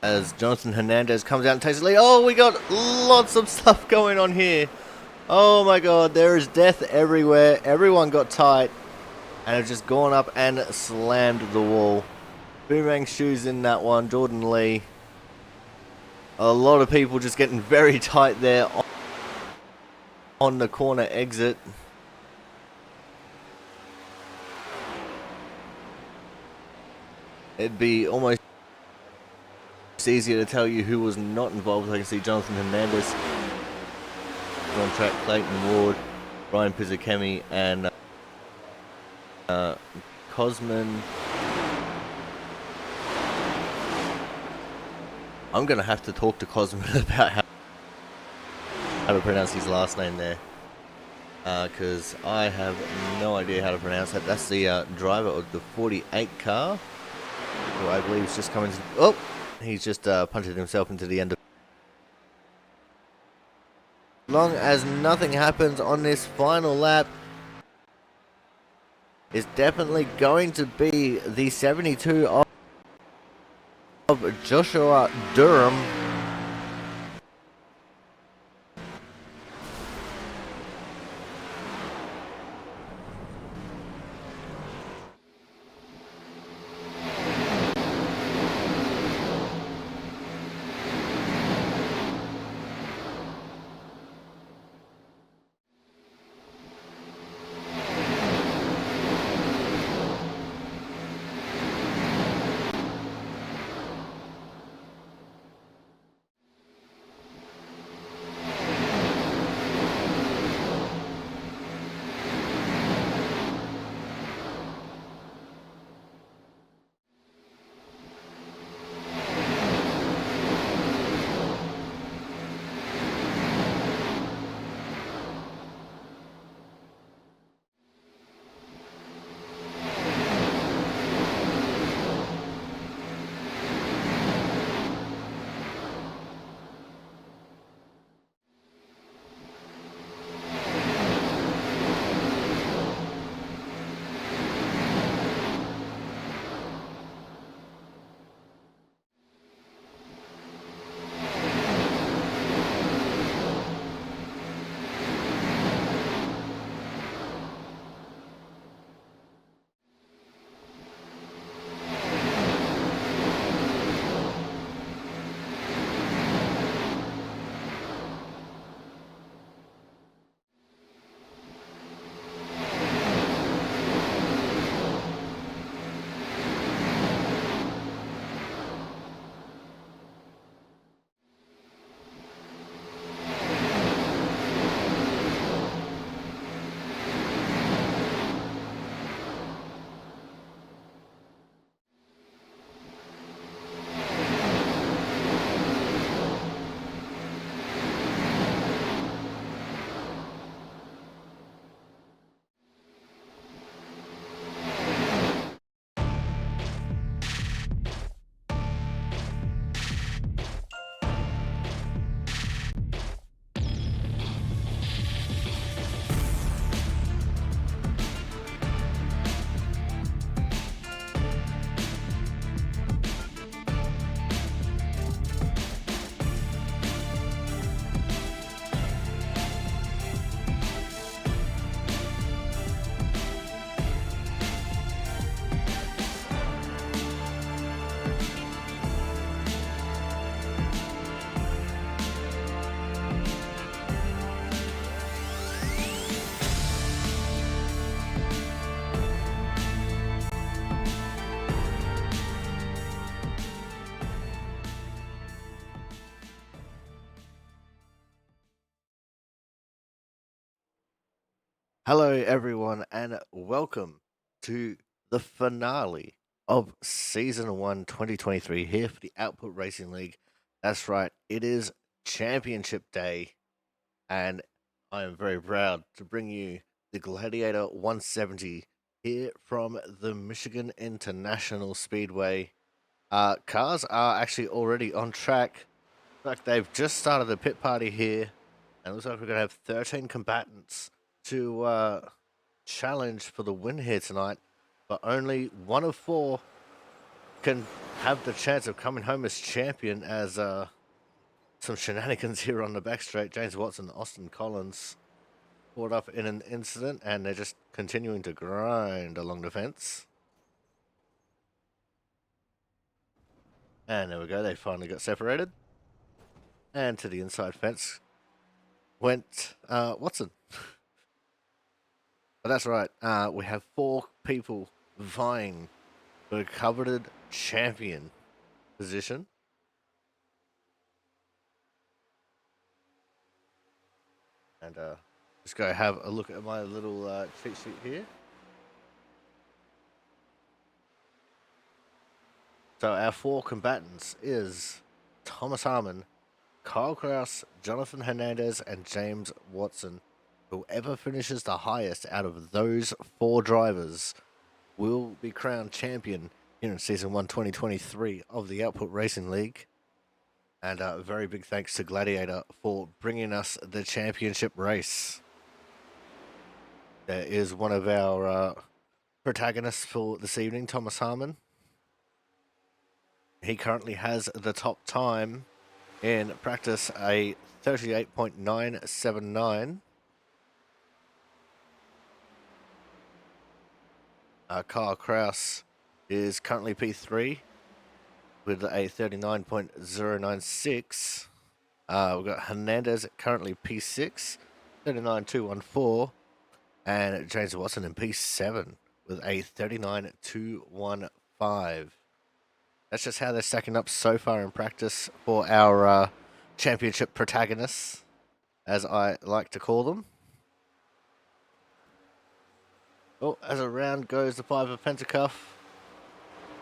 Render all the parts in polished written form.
as Jonathan Hernandez comes out and takes the lead. Oh, we got lots of stuff going on here. Oh my god, there is death everywhere. Everyone got tight and have just gone up and slammed the wall. Boomerang shoes in that one, Jordan Lee. A lot of people just getting very tight there on the corner exit. It'd be almost easier to tell you who was not involved. I can see Jonathan Hernandez on track, Clayton Ward, Ryan Pizzakemi, and Cosman. I'm going to have to talk to Cosman about how to pronounce his last name there. Because I have no idea how to pronounce that. That's the driver of the 48 car, who I believe is just coming to... Oh! He's just punched himself into the end of... As long as nothing happens on this final lap, is definitely going to be the 72 of Joshua Durham. Hello, everyone, and welcome to the finale of Season 1 2023 here for the Output Racing League. That's right, it is Championship Day, and I am very proud to bring you the Gladiator 170 here from the Michigan International Speedway. Cars are actually already on track. In fact, they've just started the pit party here, and it looks like we're going to have 13 combatants to challenge for the win here tonight, but only one of four can have the chance of coming home as champion as some shenanigans here on the back straight. James Watson, Austin Collins caught up in an incident, and they're just continuing to grind along the fence. And there we go, they finally got separated. And to the inside fence went Watson. But that's right, we have 4 people vying for the coveted champion position. And just go have a look at my little cheat sheet here. So our 4 combatants is Thomas Harmon, Kyle Kraus, Jonathan Hernandez, and James Watson. Whoever finishes the highest out of those 4 drivers will be crowned champion here in Season 1 2023 of the Output Racing League. And a very big thanks to Gladiator for bringing us the championship race. There is one of our protagonists for this evening, Thomas Harmon. He currently has the top time in practice, a 38.979. Kyle Kraus is currently P3 with a 39.096. We've got Hernandez currently P6, 39.214. And James Watson in P7 with a 39.215. That's just how they're stacking up so far in practice for our championship protagonists, as I like to call them. Oh, as around goes the 5 of Pentacuff.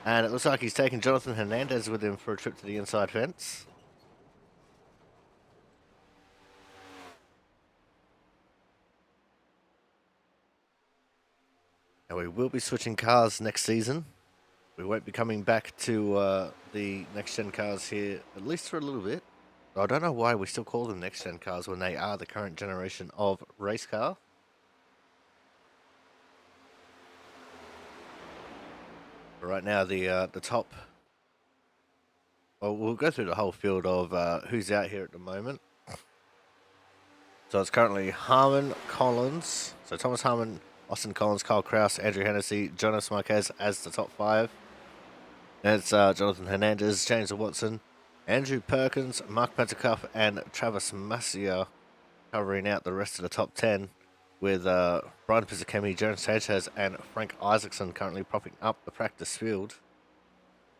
And it looks like he's taking Jonathan Hernandez with him for a trip to the inside fence. And we will be switching cars next season. We won't be coming back to the next-gen cars here, at least for a little bit. I don't know why we still call them next-gen cars when they are the current generation of race car. But right now, the top... Well, we'll go through the whole field of who's out here at the moment. So it's currently Harmon, Collins. So Thomas Harmon, Austin Collins, Kyle Kraus, Andrew Hennessy, Jonas Marquez as the top 5. It's Jonathan Hernandez, James Watson, Andrew Perkins, Mark Pentacuff, and Travis Masia covering out the rest of the top 10, with Brian Pizzakemi, Jonas Sanchez, and Frank Isaacson currently propping up the practice field.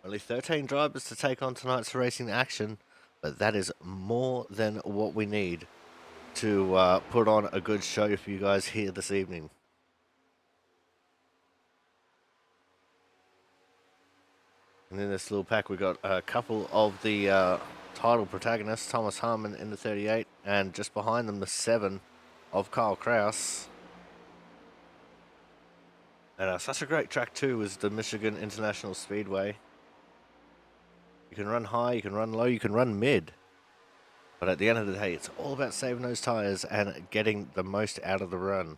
Only 13 drivers to take on tonight's racing action, but that is more than what we need to put on a good show for you guys here this evening. And in this little pack, we got a couple of the title protagonists, Thomas Harmon in the 38, and just behind them, the 7 of Kyle Kraus. And such a great track, too, is the Michigan International Speedway. You can run high, you can run low, you can run mid. But at the end of the day, it's all about saving those tires and getting the most out of the run.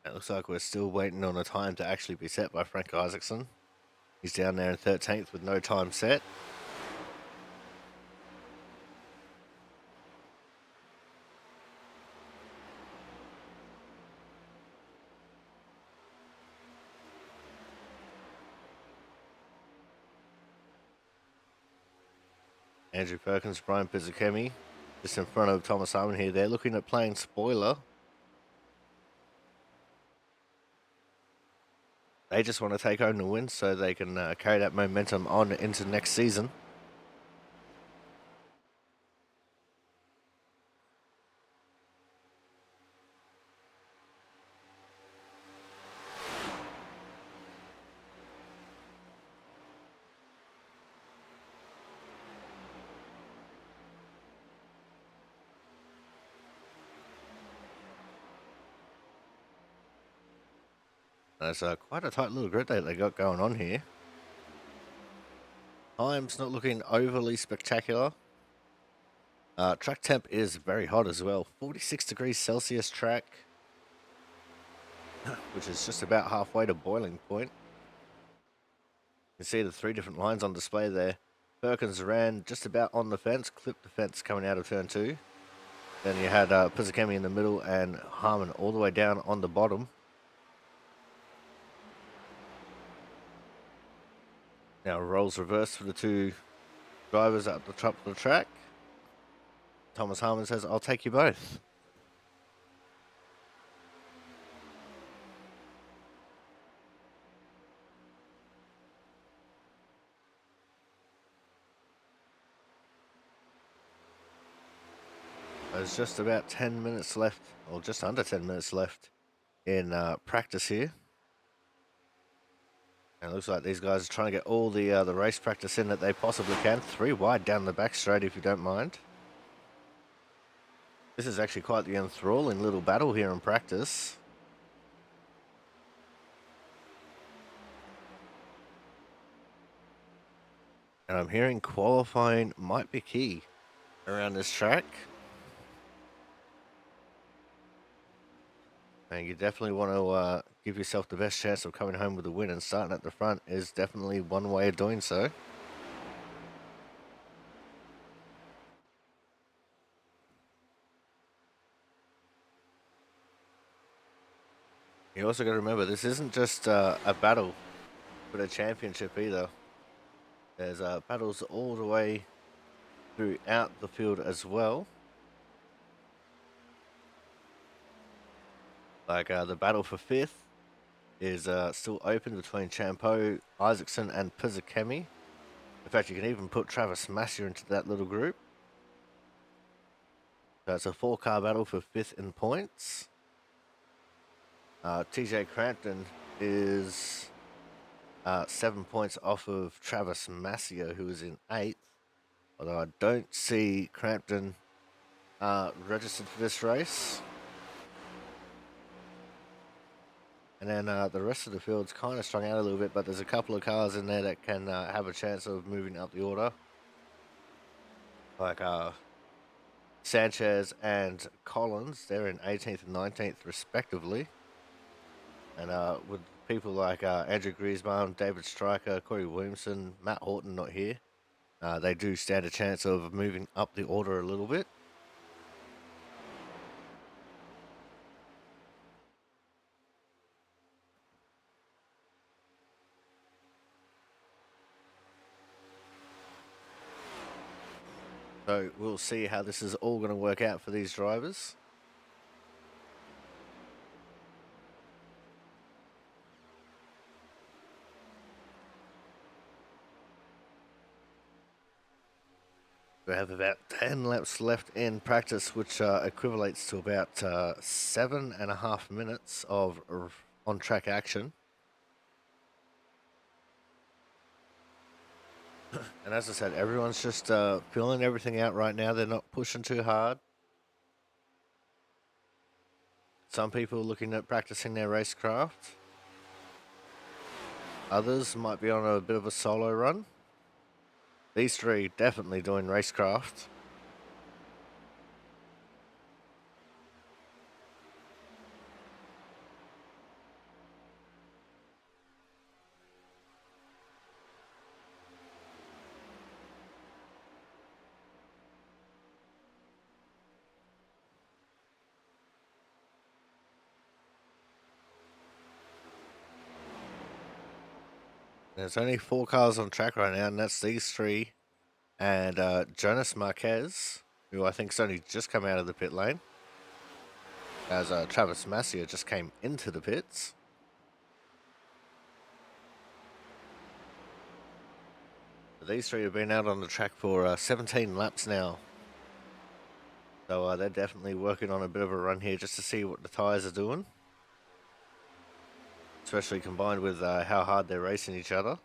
It looks like we're still waiting on a time to actually be set by Frank Isaacson. He's down there in 13th with no time set. Andrew Perkins, Brian Pizzakemi, just in front of Thomas Harmon here. They're looking at playing spoiler. They just want to take home the win so they can carry that momentum on into next season. There's quite a tight little grid that they got going on here. Time's not looking overly spectacular. Track temp is very hot as well. 46 degrees Celsius track, which is just about halfway to boiling point. You can see the three different lines on display there. Perkins ran just about on the fence, clipped the fence coming out of turn 2. Then you had Pizzacami in the middle and Harmon all the way down on the bottom. Now roles reversed for the two drivers at the top of the track. Thomas Harmon says, "I'll take you both." There's just about 10 minutes left, or just under 10 minutes left in practice here. And it looks like these guys are trying to get all the race practice in that they possibly can. 3 wide down the back straight, if you don't mind. This is actually quite the enthralling little battle here in practice. And I'm hearing qualifying might be key around this track. And you definitely want to give yourself the best chance of coming home with a win, and starting at the front is definitely one way of doing so. You also got to remember, this isn't just a battle for the championship either. There's battles all the way throughout the field as well. Like the battle for 5th is still open between Champeau, Isaacson, and Pizzacami. In fact, you can even put Travis Massier into that little group. So it's a 4-car battle for 5th in points. TJ Crampton is 7 points off of Travis Massier, who is in 8th. Although I don't see Crampton registered for this race. And then the rest of the field's kind of strung out a little bit, but there's a couple of cars in there that can have a chance of moving up the order. Like Sanchez and Collins, they're in 18th and 19th respectively. And with people like Andrew Griezmann, David Stryker, Corey Williamson, Matt Horton not here, they do stand a chance of moving up the order a little bit. So we'll see how this is all going to work out for these drivers. We have about 10 laps left in practice, which equivalates to about 7.5 minutes of on-track action. And as I said, everyone's just feeling everything out right now. They're not pushing too hard. Some people are looking at practicing their racecraft. Others might be on a bit of a solo run. These three definitely doing racecraft. There's only 4 cars on track right now, and that's these three and Jonas Marquez, who I think's only just come out of the pit lane, as Travis Massier just came into the pits. But these three have been out on the track for 17 laps now. So they're definitely working on a bit of a run here just to see what the tyres are doing. Especially combined with how hard they're racing each other.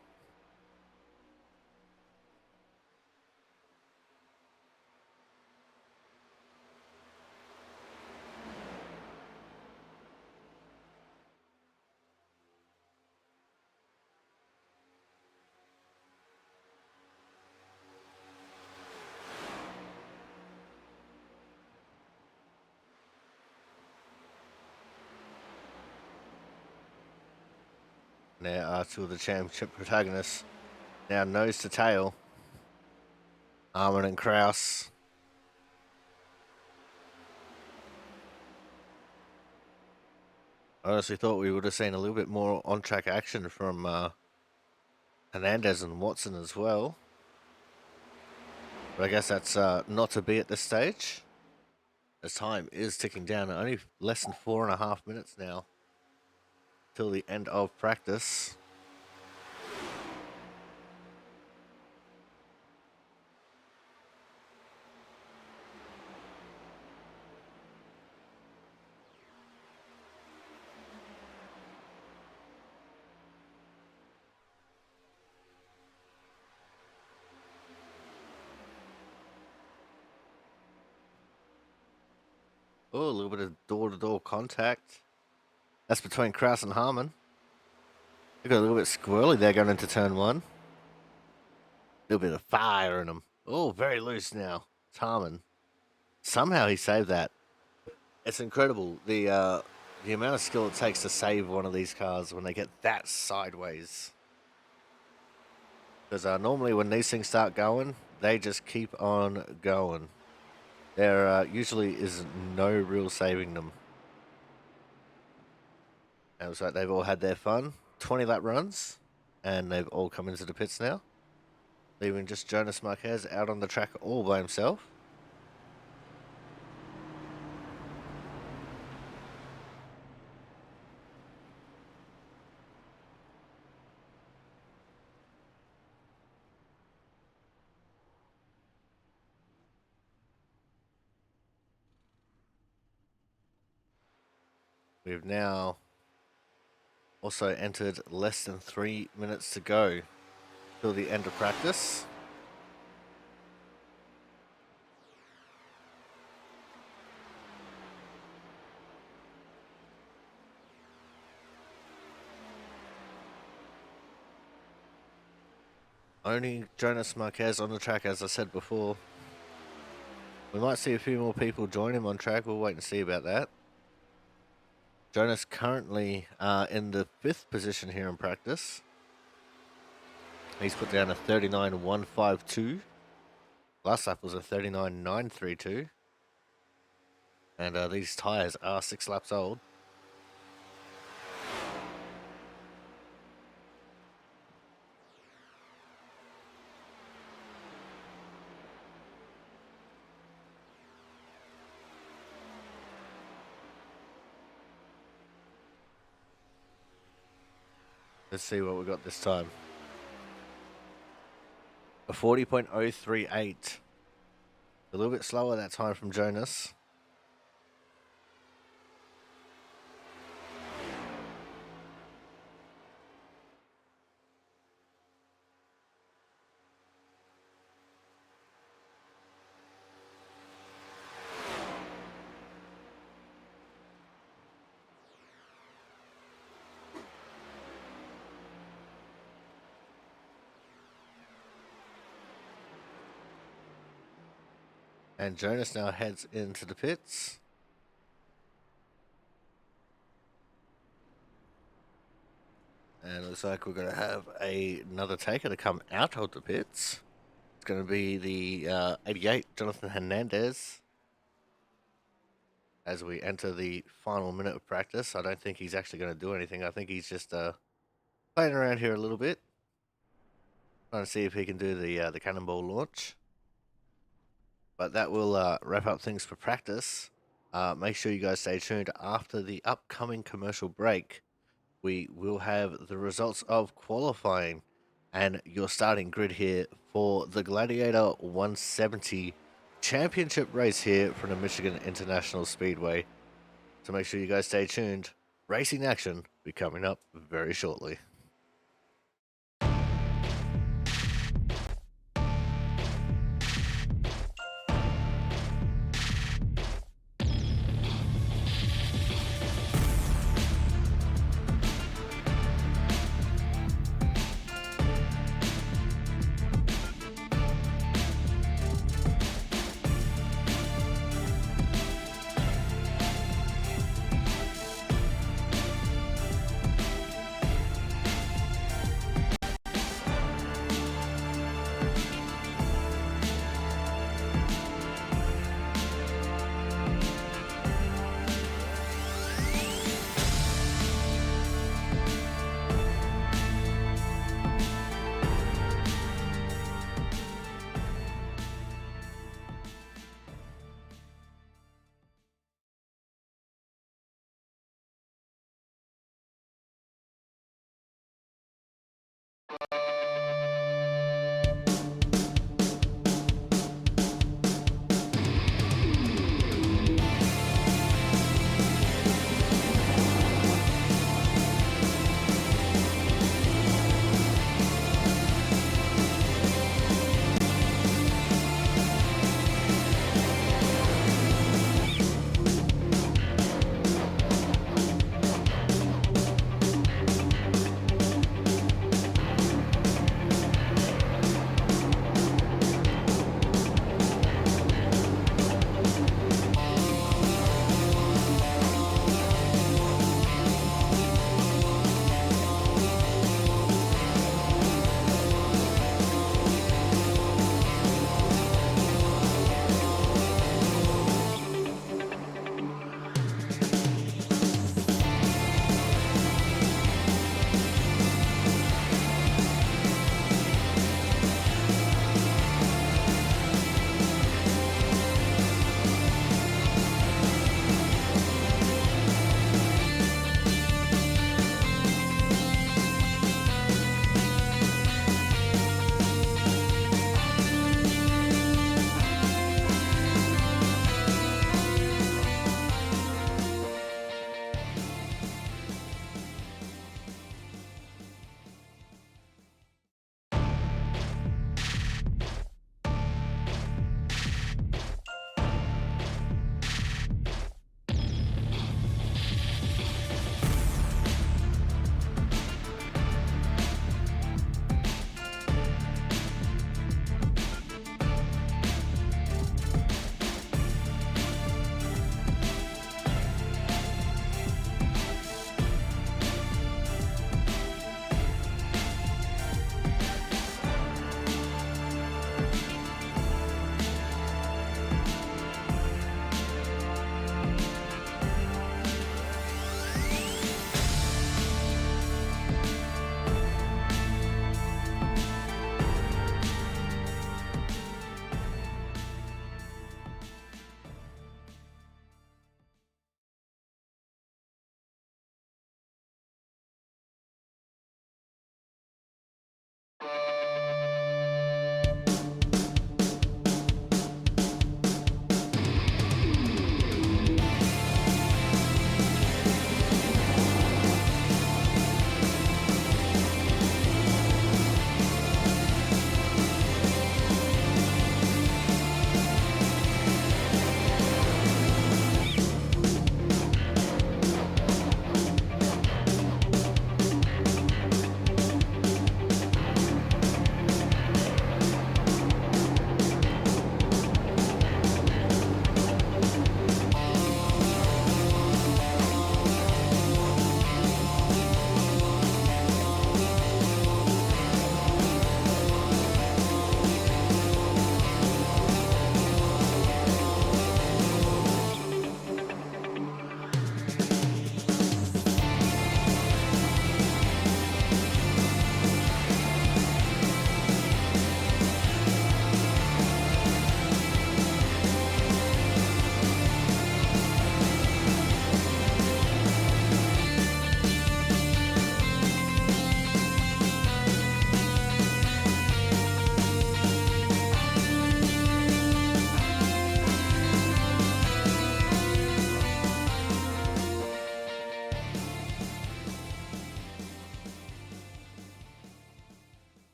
Now, two of the championship protagonists. Now, nose to tail. Harmon and Kraus. I honestly thought we would have seen a little bit more on-track action from Hernandez and Watson as well. But I guess that's not to be at this stage. As time is ticking down, only less than 4.5 minutes now till the end of practice. Oh, a little bit of door-to-door contact. That's between Kraus and Harmon. They got a little bit squirrely there going into turn one. A little bit of fire in them. Oh, very loose now. It's Harmon. Somehow he saved that. It's incredible the amount of skill it takes to save one of these cars when they get that sideways. Because normally when these things start going, they just keep on going. There usually is no real saving them. And it looks like they've all had their fun. 20 lap runs, and they've all come into the pits now, leaving just Jonas Marquez out on the track all by himself. We've now also entered less than 3 minutes to go till the end of practice. Only Jonas Marquez on the track, as I said before. We might see a few more people join him on track. We'll wait and see about that. Jonas currently in the 5th position here in practice. He's put down a 39.152. Last lap was a 39.932. And these tyres are 6 laps old. Let's see what we got this time. A 40.038. A little bit slower that time from Jonas. And Jonas now heads into the pits. And it looks like we're going to have another taker to come out of the pits. It's going to be the 88, Jonathan Hernandez. As we enter the final minute of practice, I don't think he's actually going to do anything. I think he's just playing around here a little bit. Trying to see if he can do the cannonball launch. But that will wrap up things for practice. Make sure you guys stay tuned. After the upcoming commercial break, we will have the results of qualifying and your starting grid here for the Gladiator 170 championship race here from the Michigan International Speedway. So make sure you guys stay tuned. Racing action will be coming up very shortly.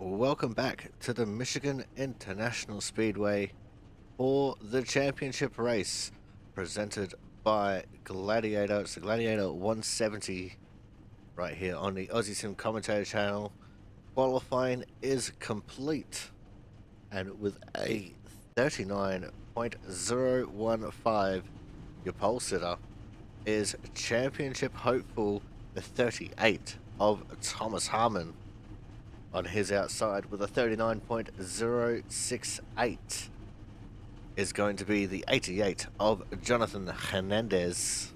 welcome back to the Michigan International Speedway for the championship race presented by Gladiator. It's the Gladiator 170 right here on the Aussie Sim Commentator channel. Qualifying is complete, and with a 39.015, your pole sitter is championship hopeful, the 38 of Thomas Harmon. On his outside with a 39.068 is going to be the 88 of Jonathan Hernandez.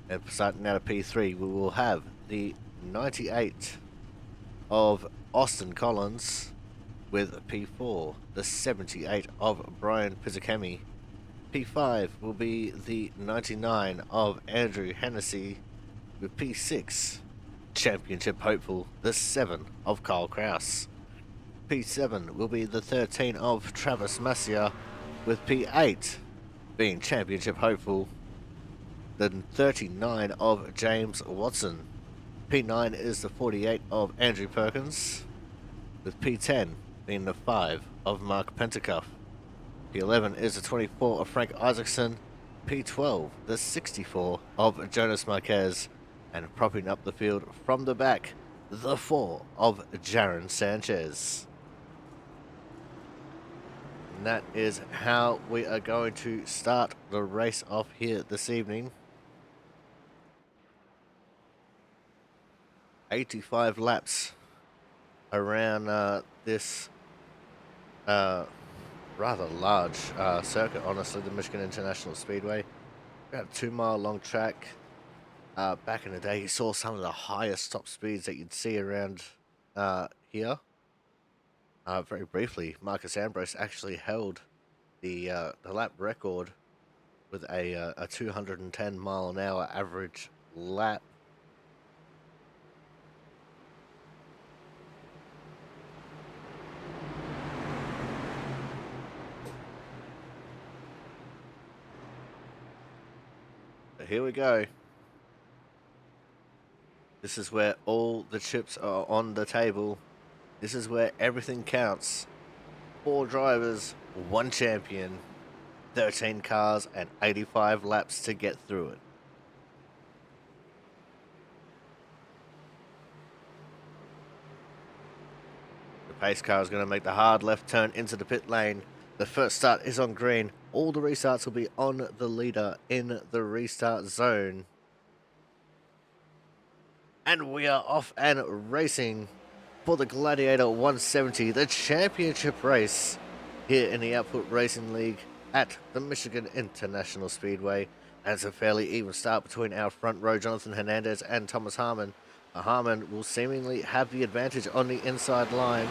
And starting out of P3, we will have the 98 of Austin Collins with P4, the 78 of Brian Pizzicami. P5 will be the 99 of Andrew Hennessy with P6. Championship hopeful, the 7 of Kyle Kraus. P7 will be the 13 of Travis Massia, with P8 being championship hopeful, the 39 of James Watson. P9 is the 48 of Andrew Perkins, with P10 being the 5 of Mark Pentacuff. P11 is the 24 of Frank Isaacson. P12, the 64 of Jonas Marquez. And propping up the field from the back, the 4 of Jaron Sanchez. And that is how we are going to start the race off here this evening. 85 laps around this rather large circuit, honestly, the Michigan International Speedway. About a 2-mile long track. Back in the day, you saw some of the highest top speeds that you'd see around here. Very briefly, Marcus Ambrose actually held the lap record with a 210 mile an hour average lap. So here we go. This is where all the chips are on the table. This is where everything counts. 4 drivers, 1 champion, 13 cars, and 85 laps to get through it. The pace car is going to make the hard left turn into the pit lane. The first start is on green. All the restarts will be on the leader in the restart zone. And we are off and racing for the Gladiator 170, the championship race here in the Output Racing League at the Michigan International Speedway. And it's a fairly even start between our front row, Jonathan Hernandez and Thomas Harmon. Harmon will seemingly have the advantage on the inside line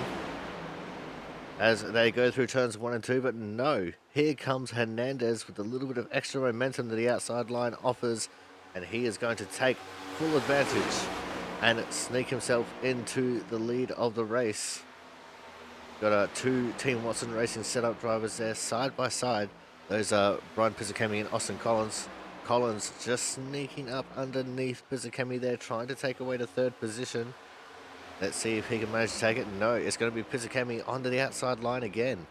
as they go through turns 1 and 2, but no, here comes Hernandez with a little bit of extra momentum that the outside line offers, and he is going to take full advantage and sneak himself into the lead of the race. Got 2 Team Watson Racing setup drivers there side by side. Those are Brian Pizzicami and Austin Collins. Collins just sneaking up underneath Pizzicami there, trying to take away the 3rd position. Let's see if he can manage to take it. No, it's going to be Pizzicami onto the outside line again.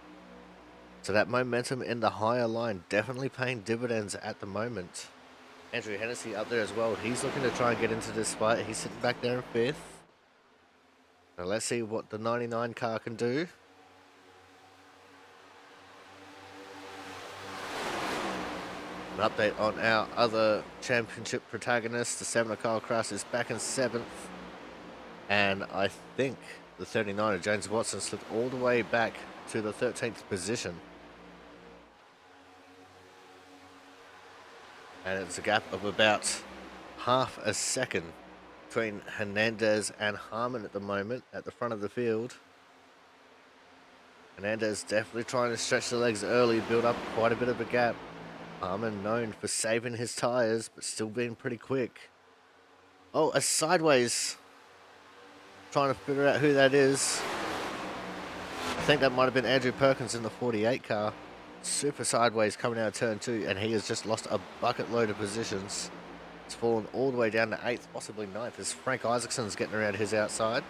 So that momentum in the higher line definitely paying dividends at the moment. Andrew Hennessy up there as well. He's looking to try and get into this fight. He's sitting back there in 5th. Now let's see what the 99 car can do. An update on our other championship protagonist. The 7 of Kyle Kraus is back in 7th. And I think the 39 of James Watson slipped all the way back to the 13th position. And it's a gap of about half a second between Hernandez and Harmon at the moment at the front of the field. Hernandez definitely trying to stretch the legs early, build up quite a bit of a gap. Harmon known for saving his tires, but still being pretty quick. Oh, a sideways. Trying to figure out who that is. I think that might have been Andrew Perkins in the 48 car. Super sideways coming out of turn 2, and he has just lost a bucket load of positions. It's fallen all the way down to 8th, possibly 9th, as Frank Isaacson's getting around his outside.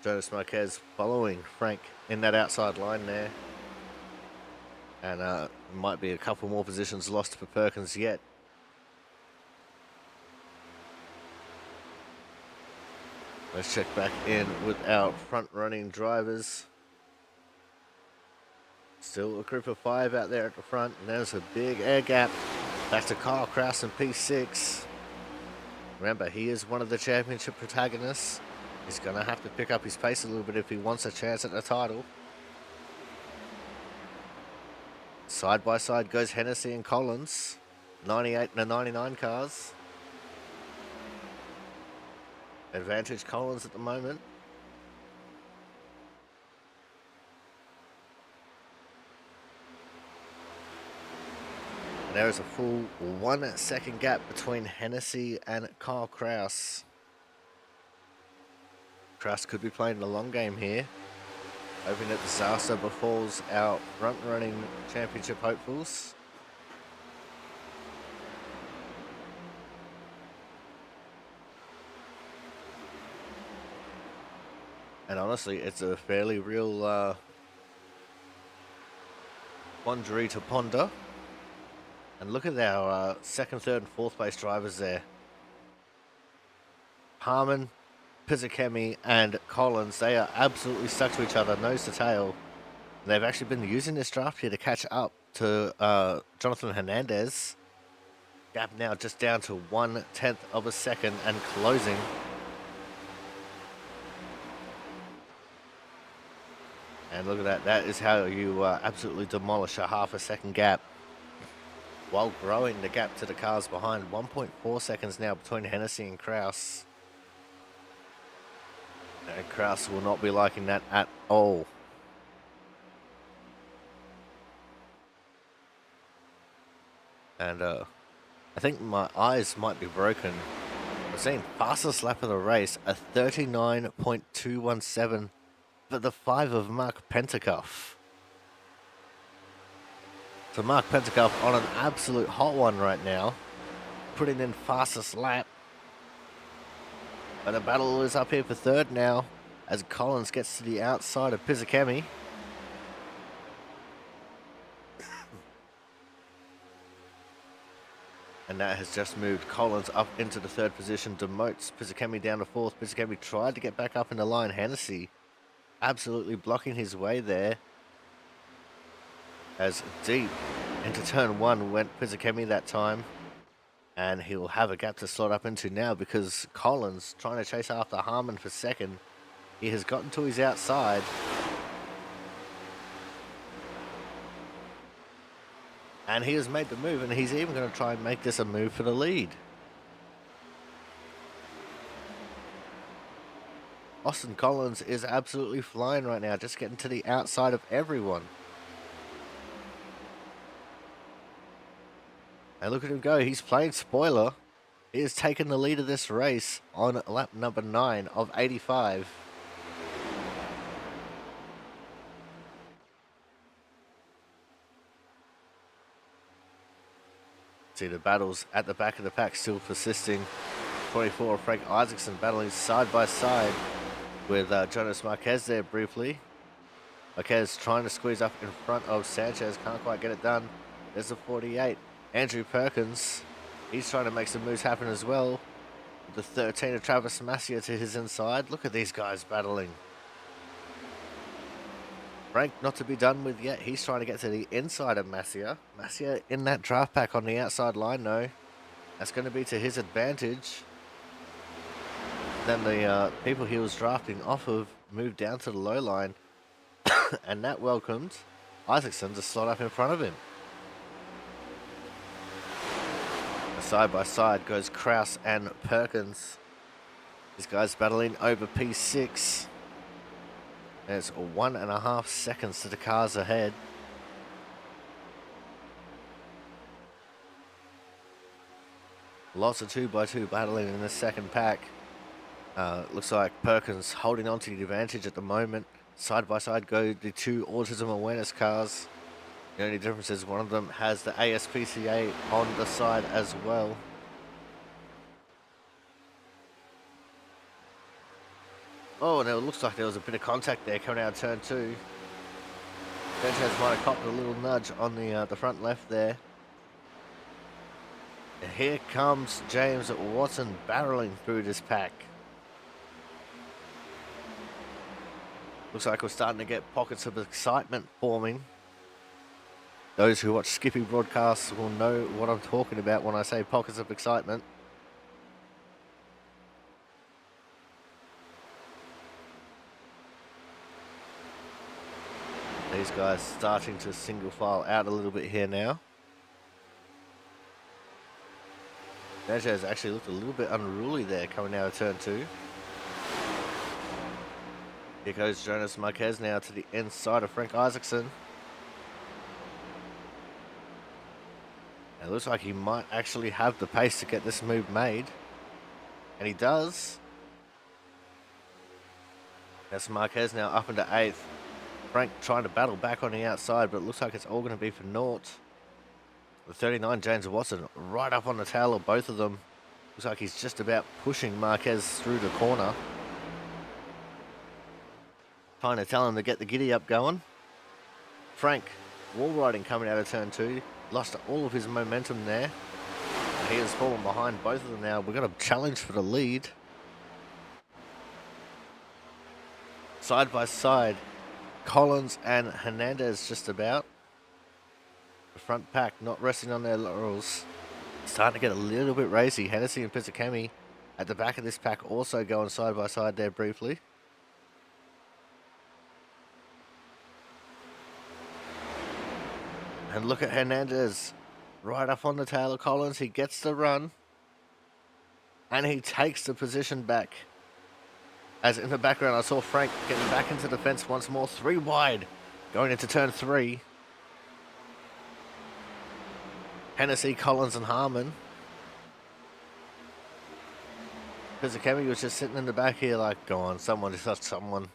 Jonas Marquez following Frank in that outside line there. And might be a couple more positions lost for Perkins yet. Let's check back in with our front-running drivers. Still a group of 5 out there at the front, and there's a big air gap back to Kyle Kraus in P6. Remember, he is one of the championship protagonists. He's going to have to pick up his pace a little bit if he wants a chance at the title. Side by side goes Hennessy and Collins, 98 and the 99 cars. Advantage Collins at the moment. And there is a full 1 second gap between Hennessy and Kyle Kraus. Kraus could be playing the long game here, hoping that disaster befalls our front-running championship hopefuls. And honestly, it's a fairly real quandary to ponder. And look at our second, third, and fourth place drivers there. Harmon, Pizzakemi, and Collins, they are absolutely stuck to each other, nose to tail. And they've actually been using this draft here to catch up to Jonathan Hernandez. Gap now just down to 1/10 of a second and closing. And look at that. That is how you absolutely demolish a half a second gap while growing the gap to the cars behind. 1.4 seconds now between Hennessy and Kraus. And Kraus will not be liking that at all. And I think my eyes might be broken. We're seeing fastest lap of the race, a 39.217 for the 5 of Mark Pentecoff. So Mark Pentecoff on an absolute hot one right now, putting in fastest lap. But the battle is up here for third now, as Collins gets to the outside of Pizzakemi. And that has just moved Collins up into the third position, demotes Pizzakemi down to fourth. Pizzakemi tried to get back up in the line. Hennessy absolutely blocking his way there, as deep into turn 1 went Pizzakemi that time. And he will have a gap to slot up into now, because Collins trying to chase after Harmon for second. He has gotten to his outside. And he has made the move, and he's even going to try and make this a move for the lead. Austin Collins is absolutely flying right now, just getting to the outside of everyone. And look at him go. He's playing spoiler. He has taken the lead of this race on lap number 9 of 85. See the battles at the back of the pack still persisting. 24, Frank Isaacson battling side by side with Jonas Marquez there briefly. Marquez trying to squeeze up in front of Sanchez, can't quite get it done. There's the 48. Andrew Perkins, he's trying to make some moves happen as well. The 13 of Travis Masia to his inside. Look at these guys battling. Frank not to be done with yet. He's trying to get to the inside of Masia. Masia in that draft pack on the outside line though. That's going to be to his advantage. Then the people he was drafting off of moved down to the low line. And that welcomed Isaacson to slot up in front of him. Side by side goes Kraus and Perkins. These guys battling over P6. There's 1.5 seconds to the cars ahead. Lots of 2x2 battling in the second pack. Looks like Perkins holding on to the advantage at the moment. Side by side go the 2 autism awareness cars. The only difference is one of them has the ASPCA on the side as well. Oh, and it looks like there was a bit of contact there coming out of turn 2. Sanchez might have copped a little nudge on the front left there. And here comes James Watson barreling through this pack. Looks like we're starting to get pockets of excitement forming. Those who watch Skippy broadcasts will know what I'm talking about when I say pockets of excitement. These guys starting to single file out a little bit here now. Sanchez actually looked a little bit unruly there coming out of turn 2. Here goes Jonas Marquez now to the inside of Frank Isaacson. It looks like he might actually have the pace to get this move made. And he does. That's Marquez now up into 8th. Frank trying to battle back on the outside, but it looks like it's all going to be for naught. The 39, James Watson, right up on the tail of both of them. Looks like he's just about pushing Marquez through the corner. Trying to tell him to get the giddy up going. Frank, wall riding coming out of turn 2. Lost all of his momentum there. He has fallen behind both of them now. We've got a challenge for the lead. Side by side, Collins and Hernandez just about. The front pack not resting on their laurels. Starting to get a little bit racy. Hennessy and Pizzicami at the back of this pack also going side by side there briefly. And look at Hernandez right up on the tail of Collins. He gets the run. And he takes the position back. As in the background, I saw Frank getting back into the fence once more. 3 wide going into turn 3. Hennessy, Collins, and Harmon. Pizzicami was just sitting in the back here like, go on, someone just touched someone.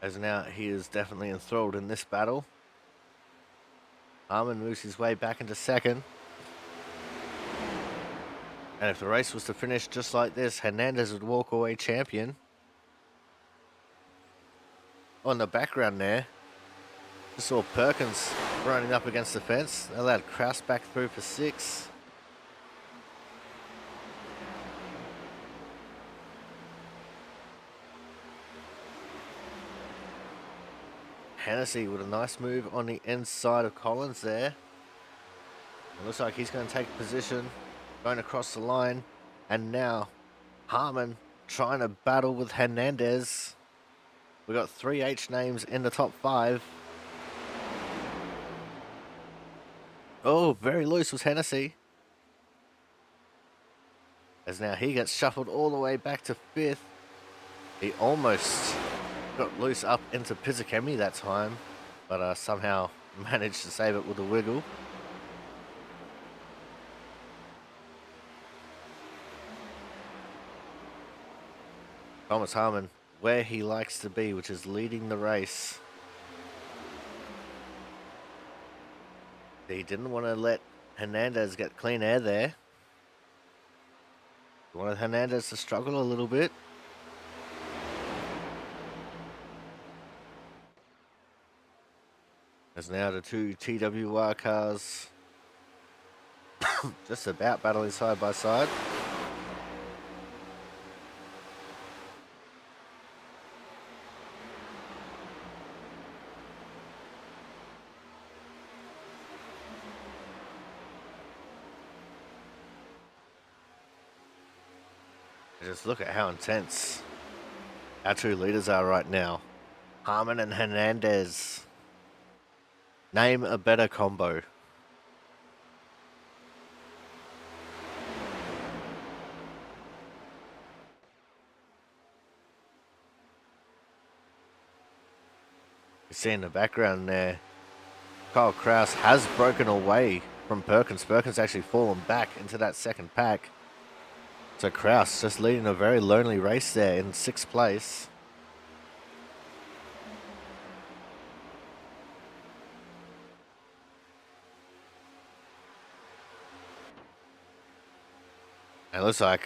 As now he is definitely enthralled in this battle. Harmon moves his way back into 2nd. And if the race was to finish just like this, Hernandez would walk away champion. On the background there, just saw Perkins running up against the fence. Allowed Kraus back through for 6. Hennessy with a nice move on the inside of Collins there. It looks like he's going to take position, going across the line. And now Harmon trying to battle with Hernandez. We've got 3 H names in the top 5. Oh, very loose was Hennessy. As now he gets shuffled all the way back to 5th. He almost got loose up into Pizzicami that time, but somehow managed to save it with a wiggle. Thomas Harmon, where he likes to be, which is leading the race. He didn't want to let Hernandez get clean air there. He wanted Hernandez to struggle a little bit. As now the 2 TWR cars just about battling side by side. Just look at how intense our 2 leaders are right now. Harmon and Hernandez. Name a better combo. You see in the background there, Kyle Kraus has broken away from Perkins. Perkins actually fallen back into that 2nd pack. So Kraus just leading a very lonely race there in 6th place. It looks like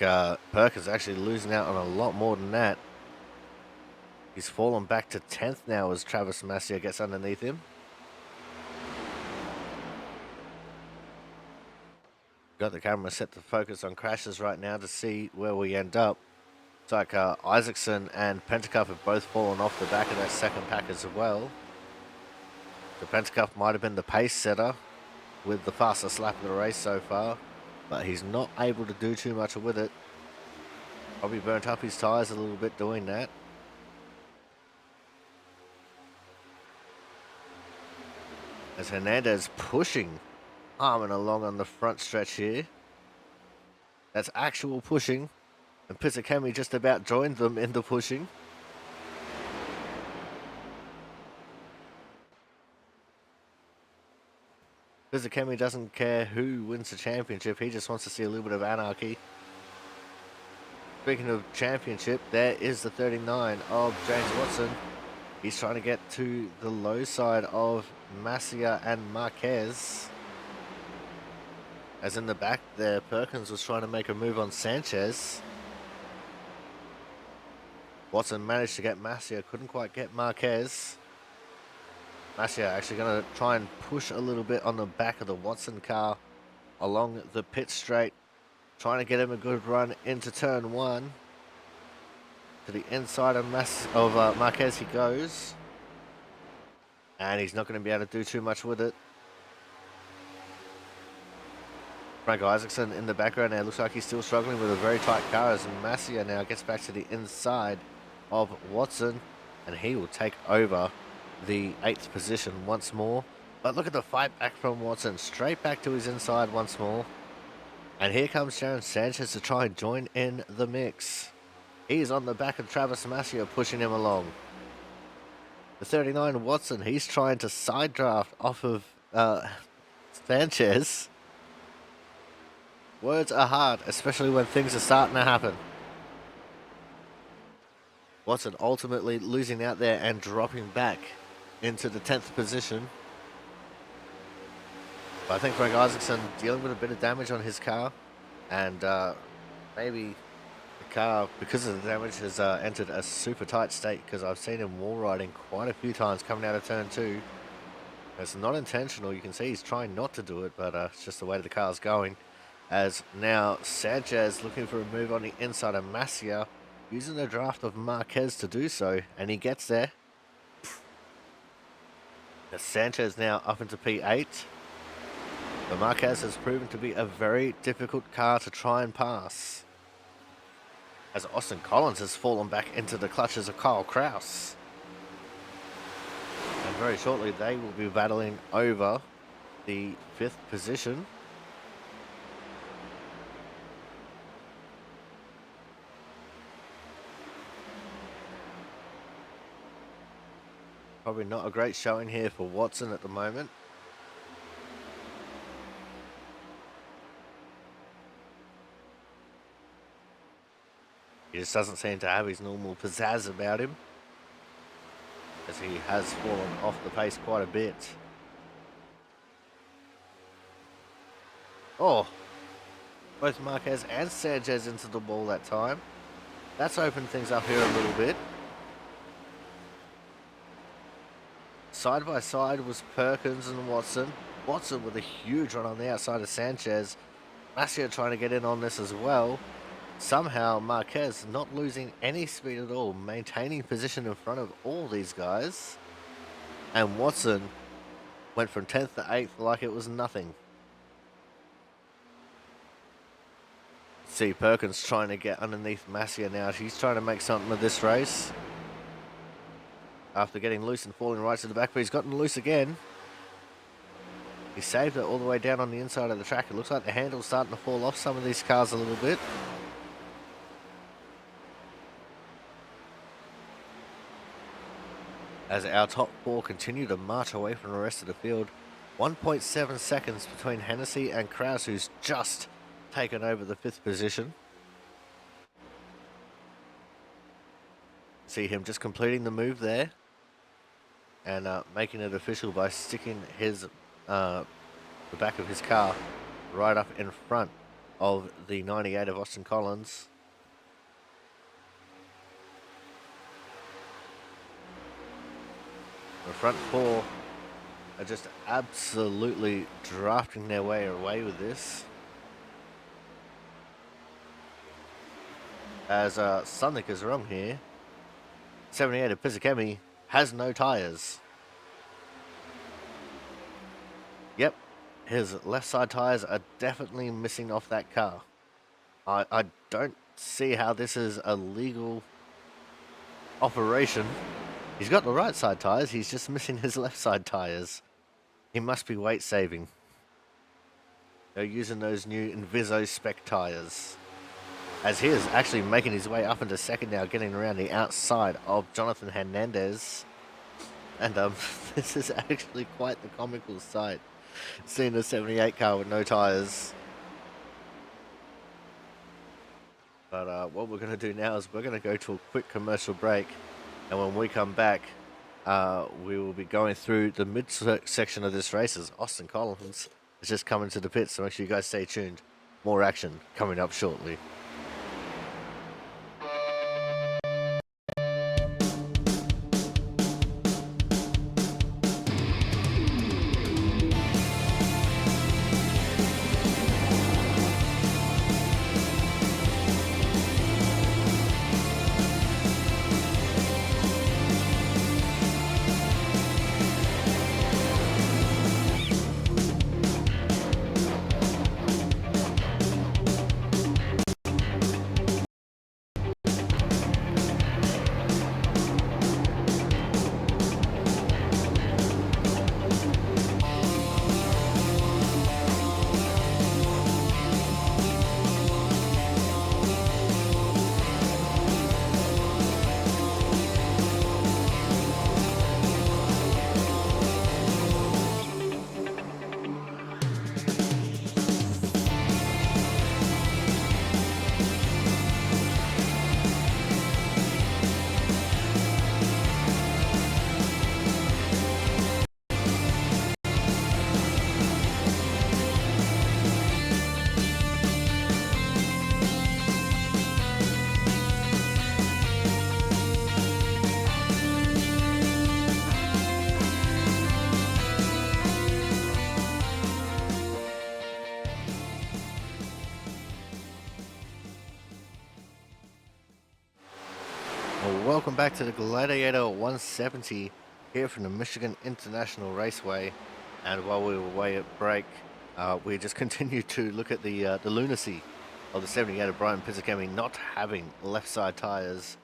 Perkins actually losing out on a lot more than that. He's fallen back to 10th now as Travis Masia gets underneath him. Got the camera set to focus on crashes right now to see where we end up. It's like Isaacson and Pentacup have both fallen off the back of that second pack as well. The Pentacup might have been the pace setter with the fastest lap of the race so far, but he's not able to do too much with it. Probably burnt up his tyres a little bit doing that. As Hernandez pushing Harmon along on the front stretch here. That's actual pushing. And Pisakemi just about joined them in the pushing. Pisakemi doesn't care who wins the championship. He just wants to see a little bit of anarchy. Speaking of championship, there is the 39 of James Watson. He's trying to get to the low side of Masia and Marquez. As in the back there, Perkins was trying to make a move on Sanchez. Watson managed to get Masia, couldn't quite get Marquez. Masia actually going to try and push a little bit on the back of the Watson car along the pit straight, trying to get him a good run into turn one. To the inside of Marquez he goes. And he's not going to be able to do too much with it. Frank Isaacson in the background now looks like he's still struggling with a very tight car as Masia now gets back to the inside of Watson, and he will take over the 8th position once more. But look at the fight back from Watson, straight back to his inside once more. And here comes Sharon Sanchez to try and join in the mix. He's on the back of Travis Masia pushing him along. The 39 Watson, he's trying to side draft off of Sanchez. Words are hard, especially when things are starting to happen. Watson ultimately losing out there and dropping back into the 10th position. But I think Frank Isaacson dealing with a bit of damage on his car. And maybe the car, because of the damage, has entered a super tight state, because I've seen him wall riding quite a few times coming out of turn 2. It's not intentional. You can see he's trying not to do it, but it's just the way the car's going. As now Sanchez looking for a move on the inside of Masia, using the draft of Marquez to do so, and he gets there. Sanchez now up into P8. But Marquez has proven to be a very difficult car to try and pass, as Austin Collins has fallen back into the clutches of Kyle Kraus. And very shortly they will be battling over the 5th position. Probably not a great showing here for Watson at the moment. He just doesn't seem to have his normal pizzazz about him, as he has fallen off the pace quite a bit. Oh, both Marquez and Sanchez into the ball that time. That's opened things up here a little bit. Side by side was Perkins and Watson. Watson with a huge run on the outside of Sanchez. Masia trying to get in on this as well. Somehow Marquez not losing any speed at all, maintaining position in front of all these guys. And Watson went from 10th to 8th like it was nothing. See Perkins trying to get underneath Masia now. She's trying to make something of this race. After getting loose and falling right to the back, but he's gotten loose again. He saved it all the way down on the inside of the track. It looks like the handle's starting to fall off some of these cars a little bit. As our top 4 continue to march away from the rest of the field. 1.7 seconds between Hennessy and Kraus, who's just taken over the 5th position. See him just completing the move there. And making it official by sticking his the back of his car right up in front of the 98 of Austin Collins. The front four are just absolutely drafting their way away with this. As Sonic is wrong here. 78 of Pizzacami has no tyres. Yep, his left side tyres are definitely missing off that car. I don't see how this is a legal operation. He's got the right side tyres, he's just missing his left side tyres. He must be weight saving. They're using those new Inviso spec tyres. As he is actually making his way up into second now, getting around the outside of Jonathan Hernandez. And this is actually quite the comical sight, seeing a 78 car with no tyres. But what we're going to do now is we're going to go to a quick commercial break. And when we come back, we will be going through the mid-section of this race as Austin Collins is just coming to the pits. So make sure you guys stay tuned. More action coming up shortly. Welcome back to the Gladiator 170 here from the Michigan International Raceway. And while we were away at break, we just continued to look at the lunacy of the 78 of Brian Pizzacami not having left side tyres.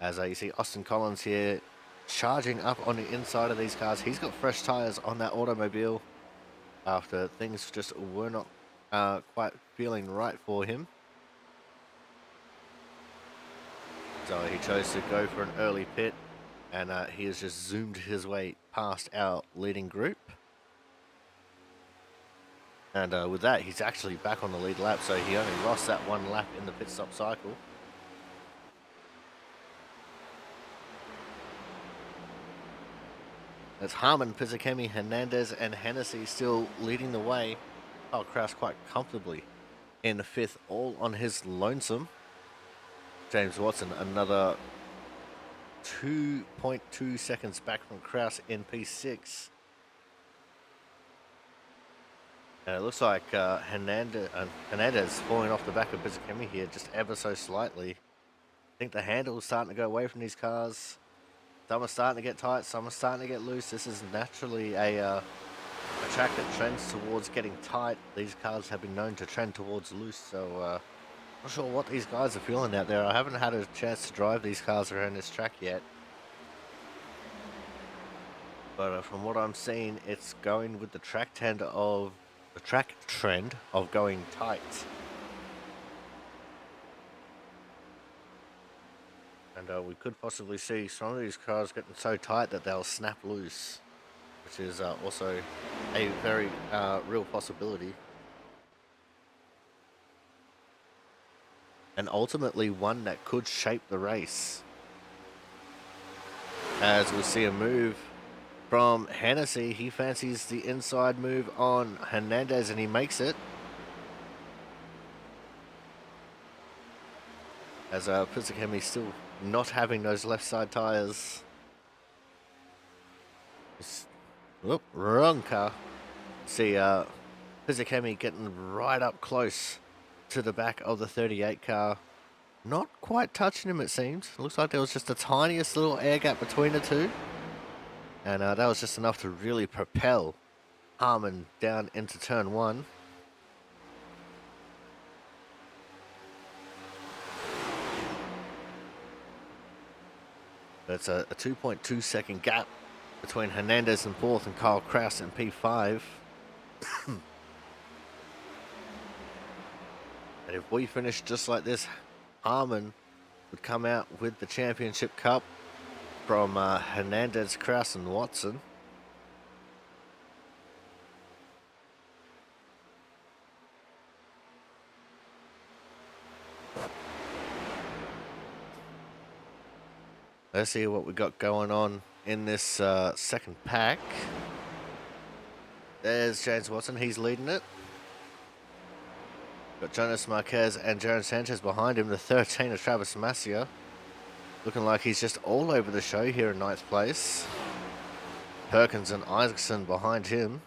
As you see Austin Collins here charging up on the inside of these cars. He's got fresh tyres on that automobile after things just were not quite feeling right for him. So he chose to go for an early pit, and he has just zoomed his way past our leading group. And with that, he's actually back on the lead lap, so he only lost that one lap in the pit stop cycle. That's Harmon, Pizzacami, Hernandez, and Hennessy still leading the way. Oh, Kraus quite comfortably in the fifth, all on his lonesome. James Watson, another 2.2 seconds back from Kraus in P6. And it looks like Hernandez falling off the back of Pizzacami here just ever so slightly. I think the handle is starting to go away from these cars. Some are starting to get tight, some are starting to get loose. This is naturally a track that trends towards getting tight. These cars have been known to trend towards loose, so not sure what these guys are feeling out there. I haven't had a chance to drive these cars around this track yet. But from what I'm seeing, it's going with the track trend of going tight. And we could possibly see some of these cars getting so tight that they'll snap loose, which is also a very real possibility. And ultimately one that could shape the race. As we see a move from Hennessy, he fancies the inside move on Hernandez and he makes it. as Pizzacami still not having those left side tires. Whoop, wrong car. See Pizzacami getting right up close to the back of the 38 car. Not quite touching him, it seems. Looks like there was just the tiniest little air gap between the two. And that was just enough to really propel Harmon down into turn one. That's a 2.2 second gap between Hernandez in fourth and Kyle Kraus in P5. And if we finish just like this, Harmon would come out with the championship cup from Hernandez, Kraus, and Watson. Let's see what we got going on in this second pack. There's James Watson, he's leading it. Got Jonas Marquez and Jaron Sanchez behind him, the 13 of Travis Massia. Looking like he's just all over the show here in ninth place. Perkins and Isaacson behind him.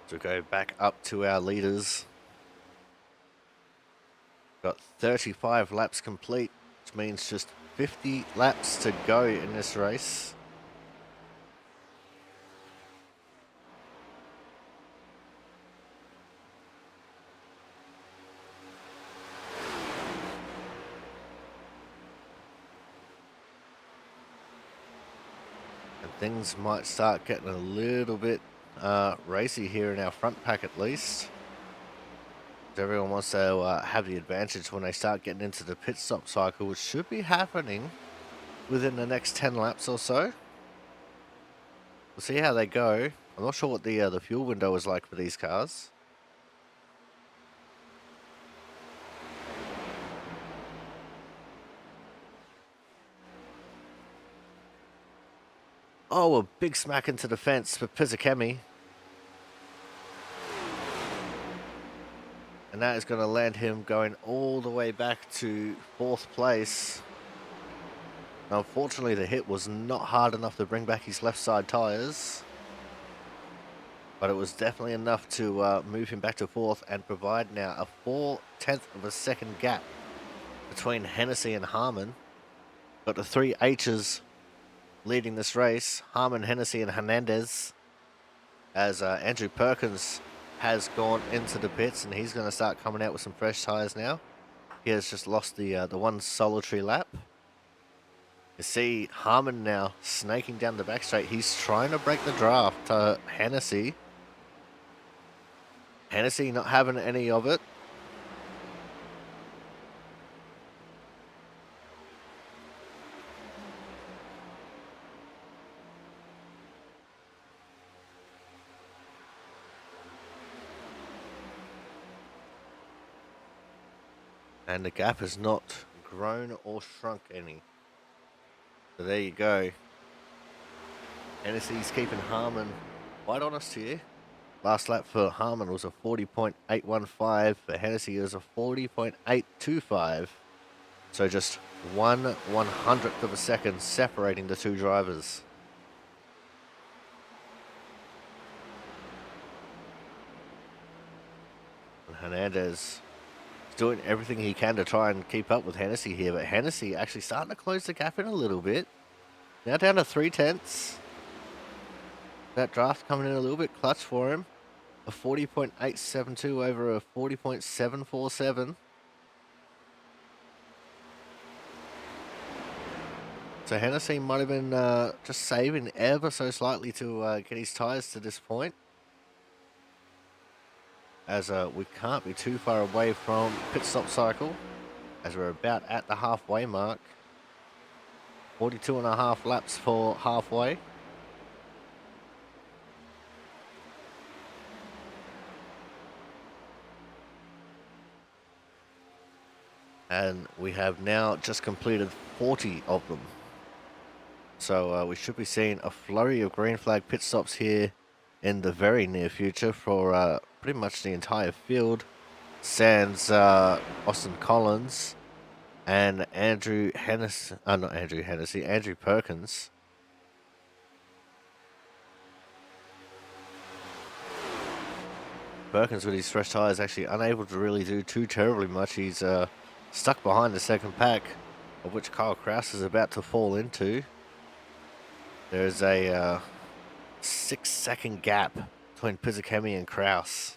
To go back up to our leaders. Got 35 laps complete, which means just 50 laps to go in this race. And things might start getting a little bit racy here in our front pack at least. Everyone wants to have the advantage when they start getting into the pit stop cycle, which should be happening within the next 10 laps or so. We'll see how they go. I'm not sure what the fuel window is like for these cars. Oh, a big smack into the fence for Pizzacami. And that is going to land him going all the way back to fourth place. Unfortunately, the hit was not hard enough to bring back his left side tires. But it was definitely enough to move him back to fourth and provide now a 4/10 of a second gap between Hennessy and Harmon. Got the three H's leading this race. Harmon, Hennessy, and Hernandez. As Andrew Perkins has gone into the pits and he's going to start coming out with some fresh tires now. He has just lost the one solitary lap. You see Harmon now snaking down the back straight. He's trying to break the draft to Hennessy. Hennessy not having any of it. And the gap has not grown or shrunk any. So there you go. Hennessy's keeping Harmon quite honest here. Last lap for Harmon was a 40.815. For Hennessy it was a 40.825. So just 1/100th of a second separating the two drivers. And Hernandez doing everything he can to try and keep up with Hennessy here, but Hennessy actually starting to close the gap in a little bit. Now down to 3/10. That draft coming in a little bit clutch for him. A 40.872 over a 40.747. So Hennessy might have been just saving ever so slightly to get his tyres to this point. As we can't be too far away from pit stop cycle, as we're about at the halfway mark. 42.5 laps for halfway. And we have now just completed 40 of them. So we should be seeing a flurry of green flag pit stops here in the very near future for pretty much the entire field. Sans Austin Collins and Andrew Hennessy, not Andrew Hennessy, Andrew Perkins. Perkins with his fresh tyres actually unable to really do too terribly much. He's stuck behind the second pack, of which Kyle Kraus is about to fall into. There's a 6-second gap between Pizzakemi and Kraus.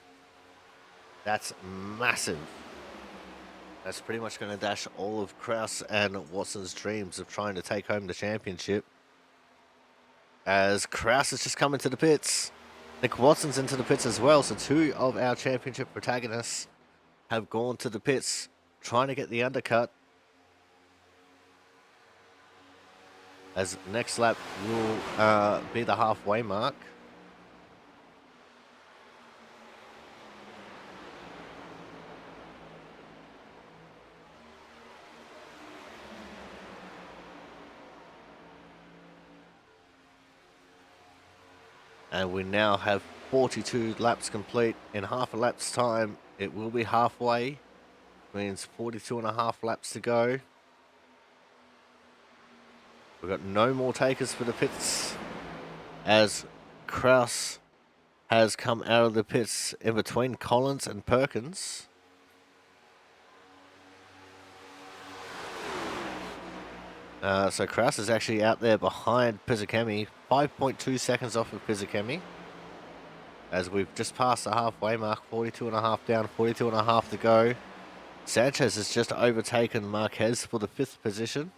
That's massive. That's pretty much going to dash all of Kraus and Watson's dreams of trying to take home the championship. As Kraus has just come into the pits. Nick Watson's into the pits as well, so two of our championship protagonists have gone to the pits, trying to get the undercut. As next lap will be the halfway mark. And we now have 42 laps complete. In half a lap's time, it will be halfway. Means 42 and a half laps to go. We've got no more takers for the pits, as Kraus has come out of the pits in between Collins and Perkins. So Kraus is actually out there behind Pizzakemi, 5.2 seconds off of Pizzakemi. As we've just passed the halfway mark, 42 and a half down, 42 and a half to go. Sanchez has just overtaken Marquez for the 5th position.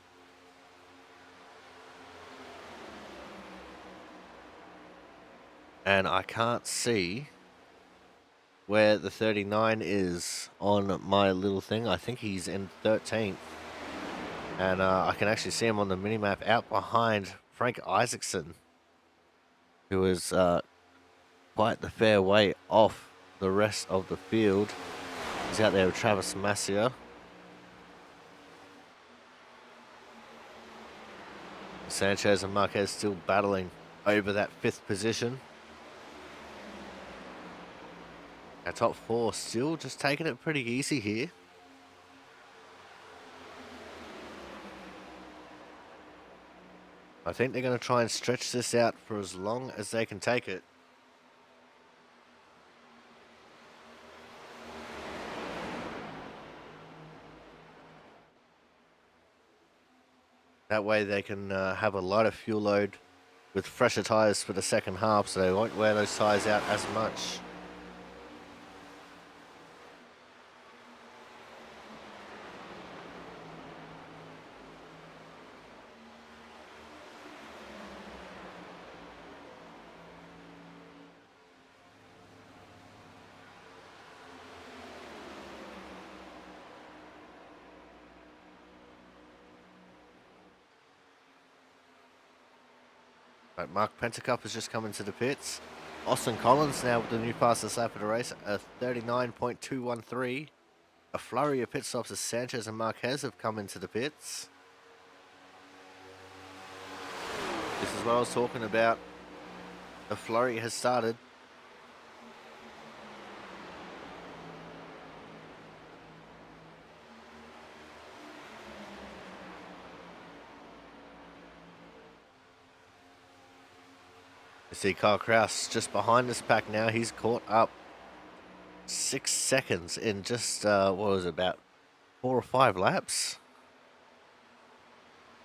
And I can't see where the 39 is on my little thing. I think he's in 13th. And I can actually see him on the minimap out behind Frank Isaacson, who is quite the fair way off the rest of the field. He's out there with Travis Massia. Sanchez and Marquez still battling over that 5th position. Our top 4 still just taking it pretty easy here. I think they're going to try and stretch this out for as long as they can take it. That way they can have a lighter fuel load with fresher tyres for the second half, so they won't wear those tyres out as much. Right, Mark Pentacup has just come into the pits. Austin Collins now with the new fastest lap of the race, a 39.213. A flurry of pit stops as Sanchez and Marquez have come into the pits. This is what I was talking about. The flurry has started. You see Kyle Kraus just behind this pack now. He's caught up 6 seconds in just, what was it, about 4 or 5 laps?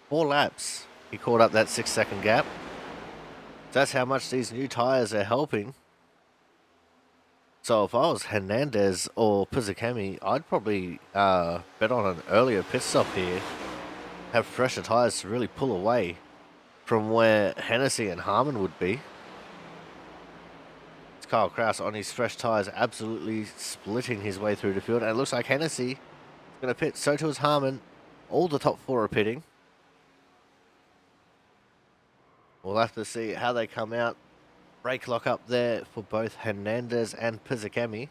4 laps. He caught up that 6-second gap. That's how much these new tyres are helping. So if I was Hernandez or Pizzakemi, I'd probably bet on an earlier pit stop here. Have fresher tyres to really pull away from where Hennessy and Harmon would be. It's Kyle Kraus on his fresh tyres, absolutely splitting his way through the field. And it looks like Hennessy is going to pit. So too is Harmon. All the top 4 are pitting. We'll have to see how they come out. Brake lock up there for both Hernandez and Pizzakemi.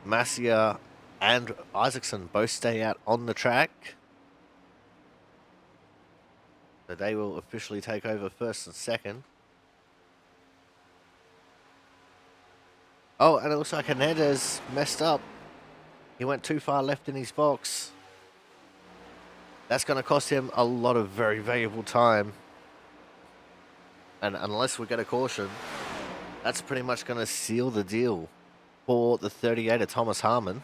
Massia and Isaacson both stay out on the track. So they will officially take over first and second. Oh, and it looks like Hernandez messed up. He went too far left in his box. That's going to cost him a lot of very valuable time. And unless we get a caution, that's pretty much going to seal the deal for the 38 of Thomas Harmon.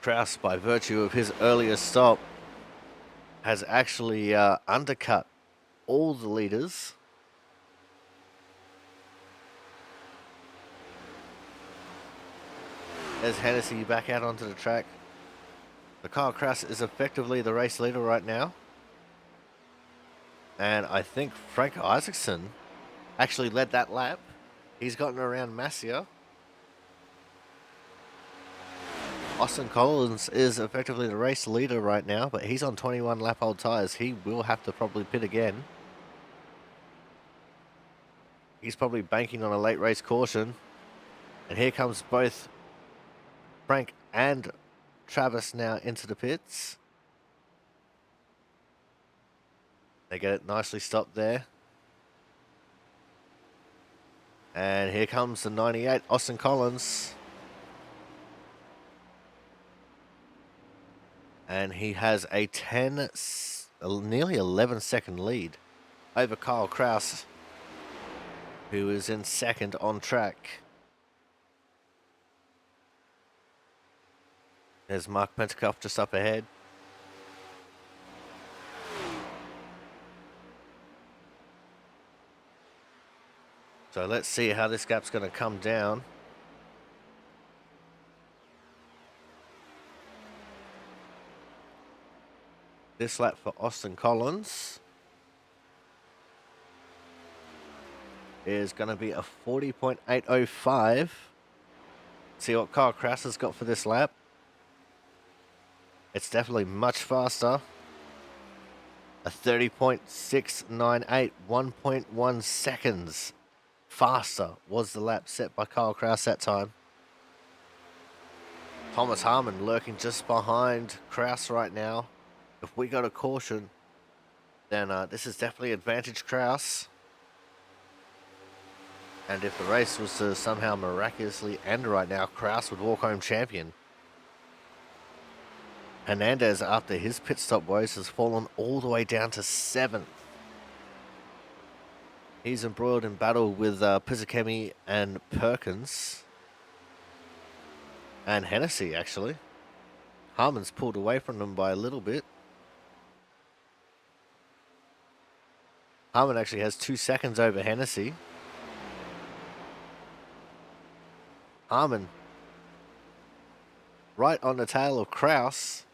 Kraus, by virtue of his earlier stop, has actually undercut all the leaders. There's Hennessy back out onto the track. The Kyle Kraus is effectively the race leader right now. And I think Frank Isaacson actually led that lap. He's gotten around Masia. Austin Collins is effectively the race leader right now, but he's on 21 lap old tyres. He will have to probably pit again. He's probably banking on a late race caution. And here comes both Frank and Travis now into the pits. They get it nicely stopped there. And here comes the 98, Austin Collins. And he has a nearly 11-second lead over Kyle Kraus, who is in second on track. There's Mark Pentecoff just up ahead. So let's see how this gap's going to come down. This lap for Austin Collins is going to be a 40.805. See what Kyle Kraus has got for this lap. It's definitely much faster. A 30.698, 1.1 seconds faster was the lap set by Kyle Kraus that time. Thomas Harmon lurking just behind Kraus right now. If we got a caution, then this is definitely advantage Kraus. And if the race was to somehow miraculously end right now, Kraus would walk home champion. Hernandez, after his pit stop woes, has fallen all the way down to 7th. He's embroiled in battle with Pizzakemi and Perkins. And Hennessy, actually. Harmon's pulled away from them by a little bit. Harmon actually has 2 seconds over Hennessy. Harmon right on the tail of Kraus.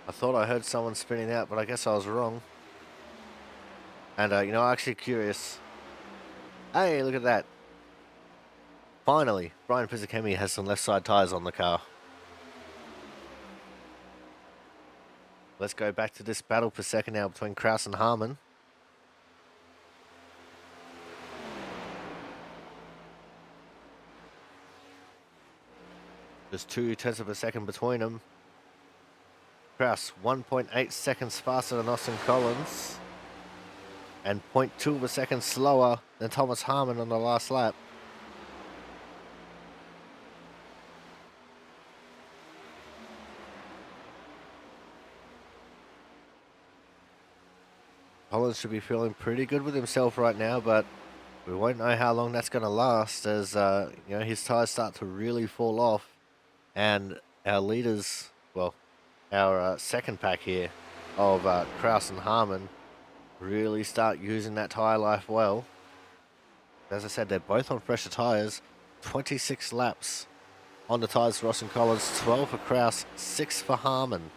I thought I heard someone spinning out, but I guess I was wrong. And, I'm actually curious. Hey, look at that. Finally, Brian Pizzakemi has some left side tyres on the car. Let's go back to this battle per second now between Kraus and Harmon. There's 0.2 of a second between them. Kraus 1.8 seconds faster than Austin Collins. And 0.2 of a second slower than Thomas Harmon on the last lap. Collins should be feeling pretty good with himself right now, but we won't know how long that's going to last as, his tyres start to really fall off. And our leaders, well, our second pack here of Kraus and Harmon really start using that tyre life well. As I said, they're both on fresher tyres. 26 laps on the tyres for Austin Collins, 12 for Kraus, 6 for Harmon.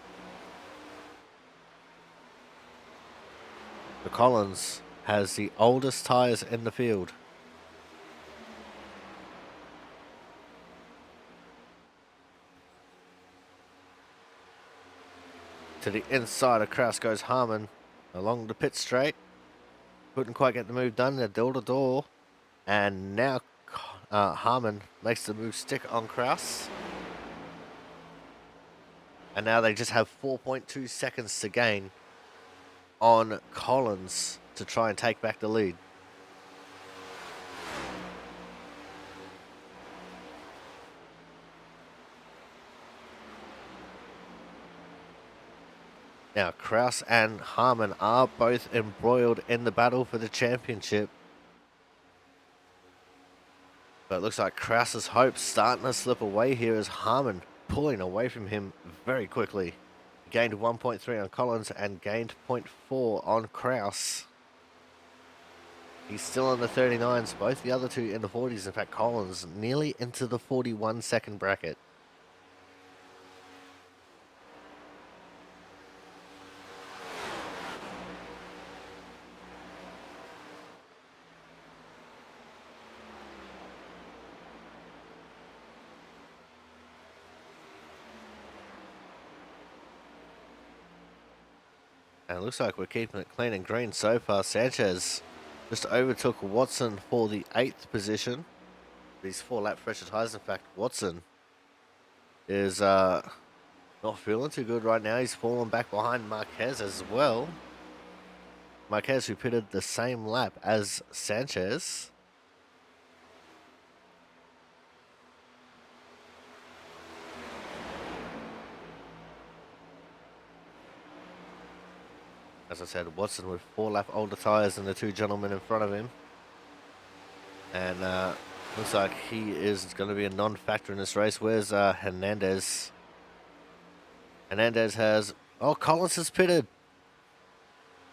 The Collins has the oldest tyres in the field. To the inside of Kraus goes Harmon along the pit straight. Couldn't quite get the move done. They're door to door. And now Harmon makes the move stick on Kraus. And now they just have 4.2 seconds to gain on Collins to try and take back the lead. Now, Kraus and Harmon are both embroiled in the battle for the championship. But it looks like Kraus's hopes starting to slip away here as Harmon pulling away from him very quickly. He gained 1.3 on Collins and gained 0.4 on Kraus. He's still in the 39s, both the other two in the 40s. In fact, Collins nearly into the 41-second bracket. And it looks like we're keeping it clean and green so far. Sanchez just overtook Watson for the 8th position. These 4-lap pressure tires. In fact, Watson is not feeling too good right now. He's fallen back behind Marquez as well. Marquez, who pitted the same lap as Sanchez. As I said, Watson with 4-lap older tires than the two gentlemen in front of him. And looks like he is going to be a non-factor in this race. Where's Hernandez? Hernandez has... Oh, Collins has pitted.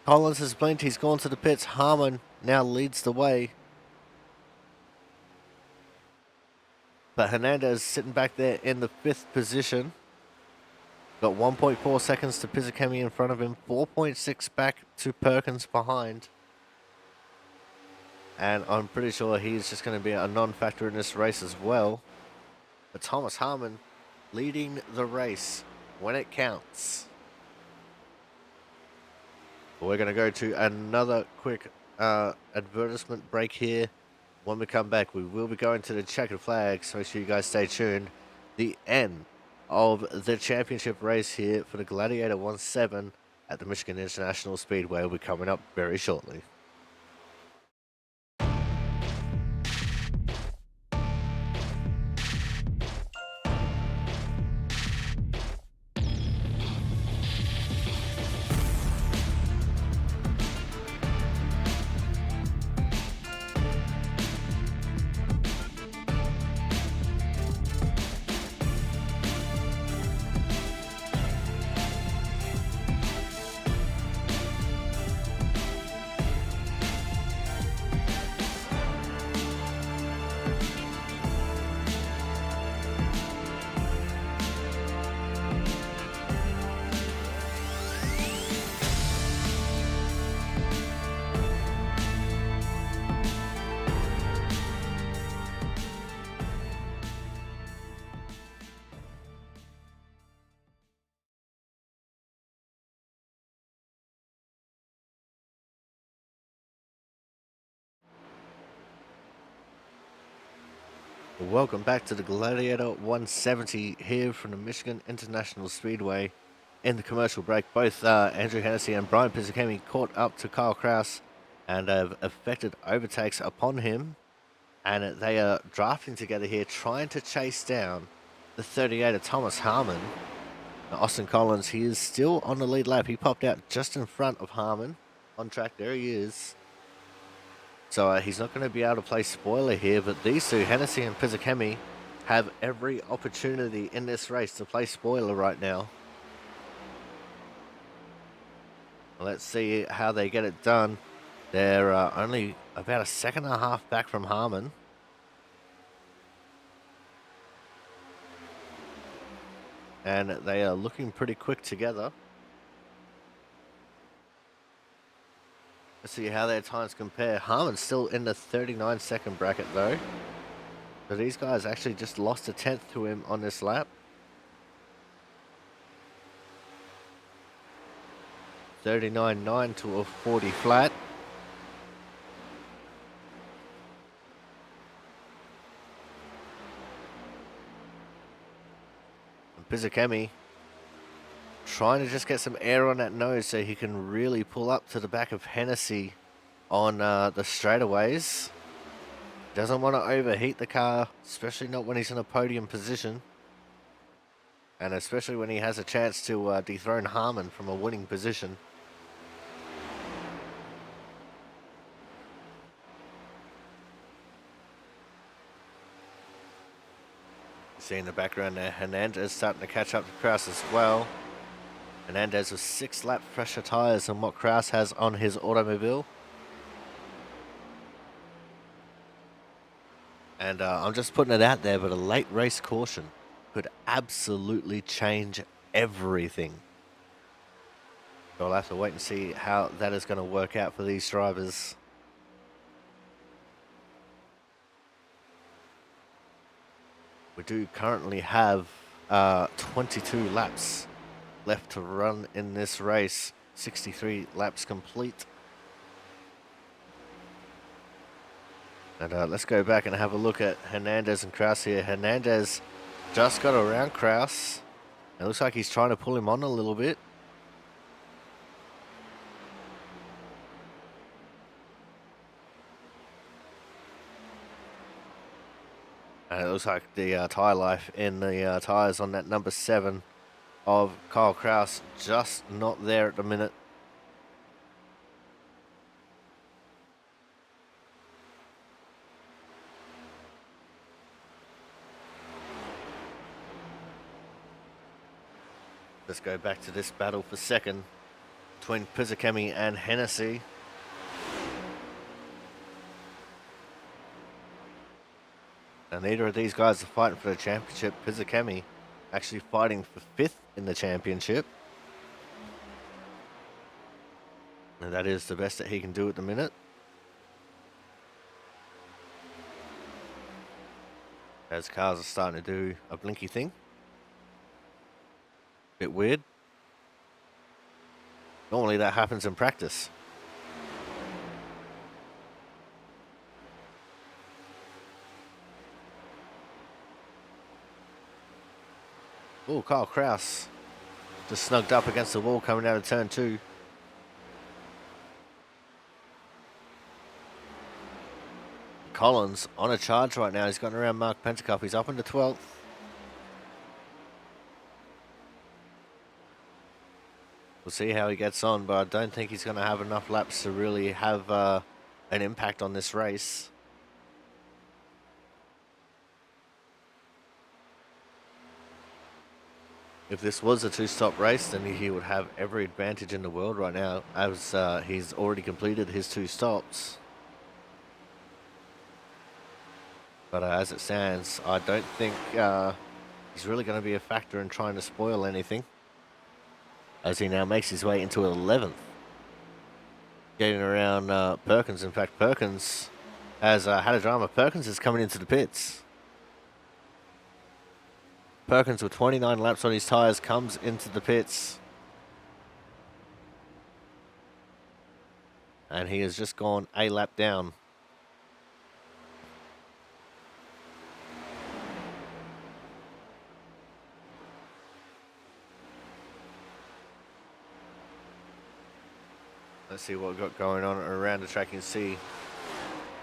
Collins has blinked. He's gone to the pits. Harmon now leads the way. But Hernandez sitting back there in the 5th position. Got 1.4 seconds to Pizzicami in front of him. 4.6 back to Perkins behind. And I'm pretty sure he's just going to be a non-factor in this race as well. But Thomas Harmon leading the race when it counts. We're going to go to another quick advertisement break here. When we come back, we will be going to the checkered flag, so make sure you guys stay tuned. The end of the championship race here for the Gladiator 1.7 at the Michigan International Speedway will be coming up very shortly. Welcome back to the Gladiator 170 here from the Michigan International Speedway. In the commercial break, both Andrew Hennessy and Brian Pizzicami caught up to Kyle Kraus and have effected overtakes upon him. And they are drafting together here, trying to chase down the 38 of Thomas Harmon. Now, Austin Collins, he is still on the lead lap. He popped out just in front of Harmon on track. There he is. So he's not going to be able to play spoiler here, but these two, Hennessy and Pizzicami, have every opportunity in this race to play spoiler right now. Let's see how they get it done. They're only about a second and a half back from Harmon. And they are looking pretty quick together. Let's see how their times compare. Harmon's still in the 39-second bracket though. So these guys actually just lost a 10th to him on this lap. 39.9 to a 40 flat. Pizzacami trying to just get some air on that nose so he can really pull up to the back of Hennessy on the straightaways. Doesn't want to overheat the car, especially not when he's in a podium position. And especially when he has a chance to dethrone Harmon from a winning position. You see in the background there, Hernandez starting to catch up to Kraus as well. Hernandez with 6 lap pressure tyres than what Kraus has on his automobile. And I'm just putting it out there, but a late race caution could absolutely change everything. So I'll have to wait and see how that is going to work out for these drivers. We do currently have 22 laps left to run in this race. 63 laps complete. And let's go back and have a look at Hernandez and Kraus here. Hernandez just got around Kraus. It looks like he's trying to pull him on a little bit. And it looks like the tyre life in the tyres on that number 7 of Kyle Kraus just not there at the minute. Let's go back to this battle for second between Pizzacami and Hennessy. And neither of these guys are fighting for the championship. Pizzacami actually fighting for 5th in the championship. And that is the best that he can do at the minute. As cars are starting to do a blinky thing. Bit weird. Normally that happens in practice. Oh, Kyle Kraus just snugged up against the wall coming out of turn 2. Collins on a charge right now. He's gotten around Mark Pentacup. He's up into 12th. We'll see how he gets on, but I don't think he's going to have enough laps to really have an impact on this race. If this was a 2-stop race, then he would have every advantage in the world right now, as he's already completed his 2 stops. But as it stands, I don't think he's really going to be a factor in trying to spoil anything, as he now makes his way into 11th. Getting around Perkins. In fact, Perkins has had a drama. Perkins is coming into the pits. Perkins with 29 laps on his tyres comes into the pits. And he has just gone a lap down. Let's see what we've got going on around the track. You can see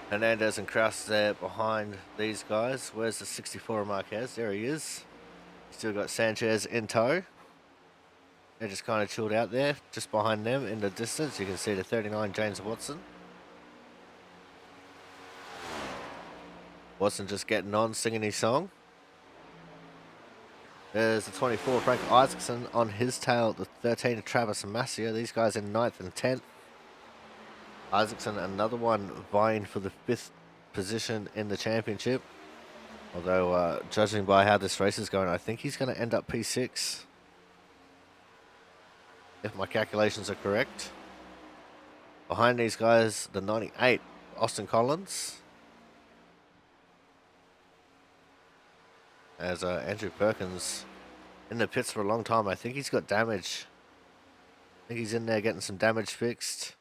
Hernandez and Kraus there behind these guys. Where's the 64 Marquez? There he is. Still got Sanchez in tow. They're just kind of chilled out there. Just behind them in the distance, you can see the 39 James Watson. Watson just getting on, singing his song. There's the 24 Frank Isaacson on his tail. The 13 Travis Massio. These guys in 9th and 10th. Isaacson, another one vying for the 5th position in the championship. Although, judging by how this race is going, I think he's going to end up P6. If my calculations are correct. Behind these guys, the 98, Austin Collins. As Andrew Perkins in the pits for a long time. I think he's got damage I think he's in there getting some damage fixed.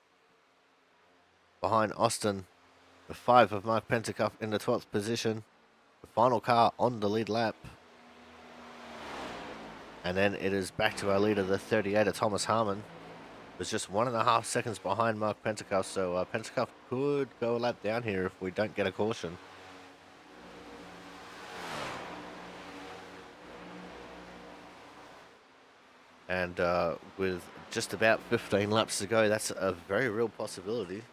Behind Austin, the 5 of Mark Pentecoff in the 12th position. The final car on the lead lap. And then it is back to our leader, the 38 of Thomas Harmon. Was just 1.5 seconds behind Mark Pentecoff, so Pentecoff could go a lap down here if we don't get a caution. And with just about 15 laps to go, that's a very real possibility.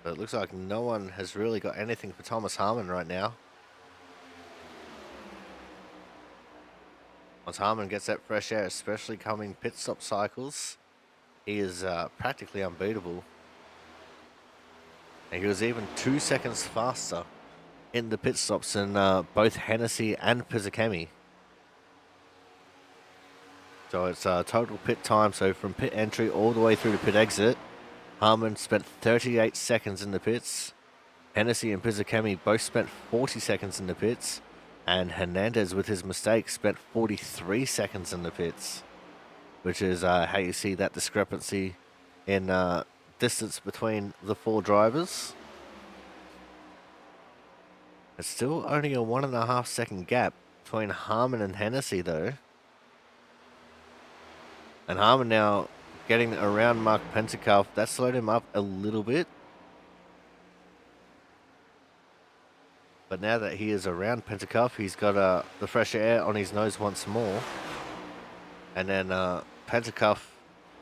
But it looks like no one has really got anything for Thomas Harmon right now. Once Harmon gets that fresh air, especially coming pit stop cycles, he is practically unbeatable. And he was even 2 seconds faster in the pit stops than both Hennessy and Pizzicami. So it's total pit time. So from pit entry all the way through to pit exit, Harmon spent 38 seconds in the pits. Hennessy and Pizzicami both spent 40 seconds in the pits. And Hernandez, with his mistake, spent 43 seconds in the pits. Which is how you see that discrepancy in distance between the 4 drivers. It's still only a 1.5 second gap between Harmon and Hennessy, though. And Harmon now getting around Mark Pentecoff. That slowed him up a little bit. But now that he is around Pentecoff, he's got the fresh air on his nose once more. And then Pentecoff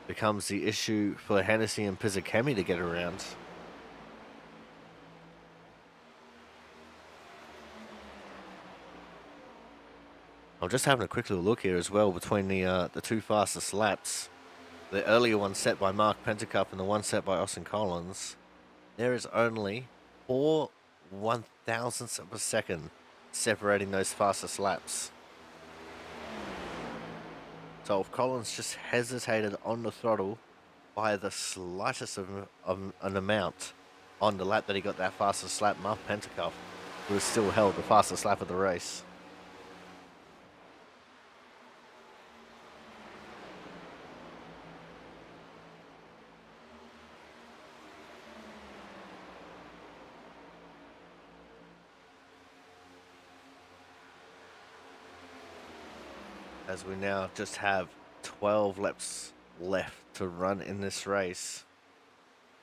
becomes the issue for Hennessy and Pizzicami to get around. I'm just having a quick little look here as well between the 2 fastest laps. The earlier one set by Mark Pentecoff and the one set by Austin Collins. There is only 4 1,000ths of a second separating those fastest laps. So if Collins just hesitated on the throttle by the slightest of an amount on the lap that he got that fastest lap, Mark Pentecoff would have still held the fastest lap of the race. As we now just have 12 laps left to run in this race.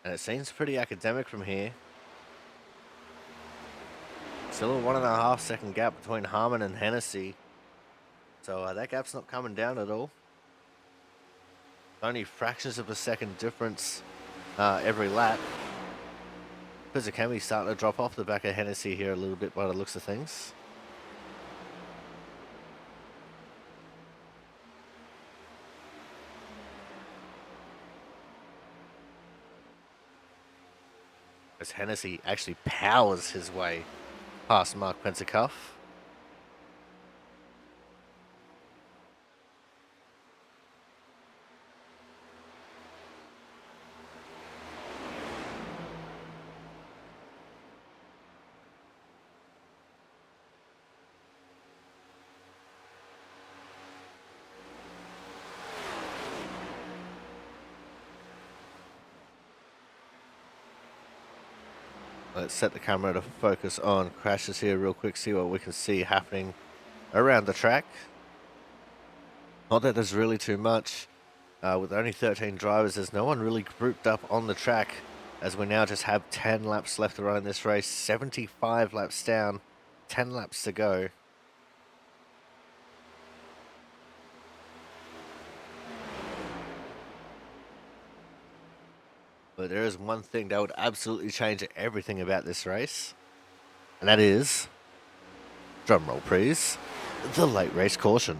And it seems pretty academic from here. Still a 1.5 second gap between Harmon and Hennessy. So that gap's not coming down at all. Only fractions of a second difference every lap. Pizzicami starting to drop off the back of Hennessy here a little bit by the looks of things. As Hennessy actually powers his way past Mark Pentecoff. Let's set the camera to focus on crashes here real quick, see what we can see happening around the track. Not that there's really too much. With only 13 drivers, there's no one really grouped up on the track, as we now just have 10 laps left to run in this race. 75 laps down, 10 laps to go. But there is one thing that would absolutely change everything about this race. And that is, drumroll please, the late race caution.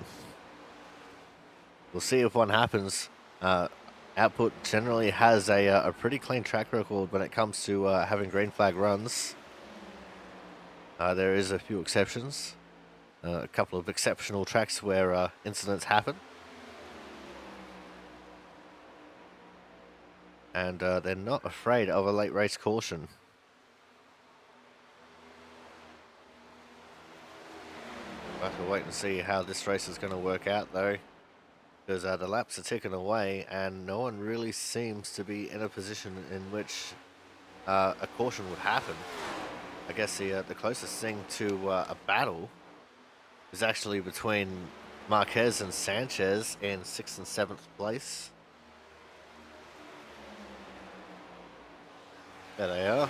We'll see if one happens. Output generally has a pretty clean track record when it comes to having green flag runs. There is a few exceptions. A couple of exceptional tracks where incidents happen. And they're not afraid of a late race caution. We'll have to wait and see how this race is going to work out, though, because the laps are ticking away and no one really seems to be in a position in which a caution would happen. I guess the closest thing to a battle is actually between Marquez and Sanchez in 6th and 7th place. There they are.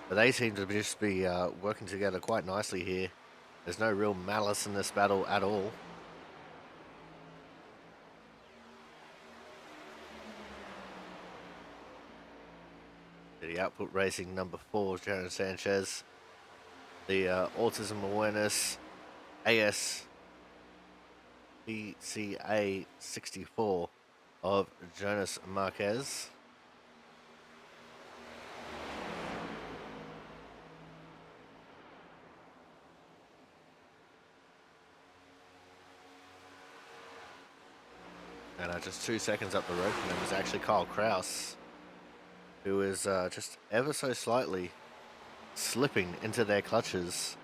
But they seem to just be working together quite nicely here. There's no real malice in this battle at all. The Output Racing number 4, Jaron Sanchez. The Autism Awareness AS BCA 64 of Jonas Marquez. And just 2 seconds up the road from him is actually Kyle Kraus, who is just ever so slightly slipping into their clutches.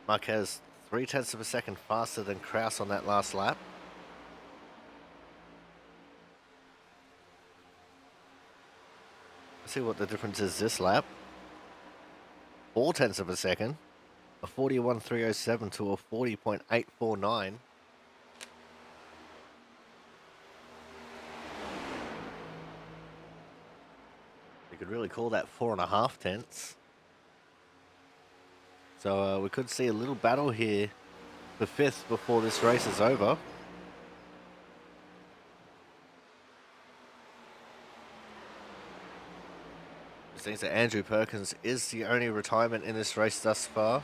Marquez 0.3 of a second faster than Kraus on that last lap. Let's see what the difference is this lap. 0.4 of a second, a 41.307 to a 40.849. You could really call that 4.5 tenths. So we could see a little battle here for 5th before this race is over. Which means that Andrew Perkins is the only retirement in this race thus far.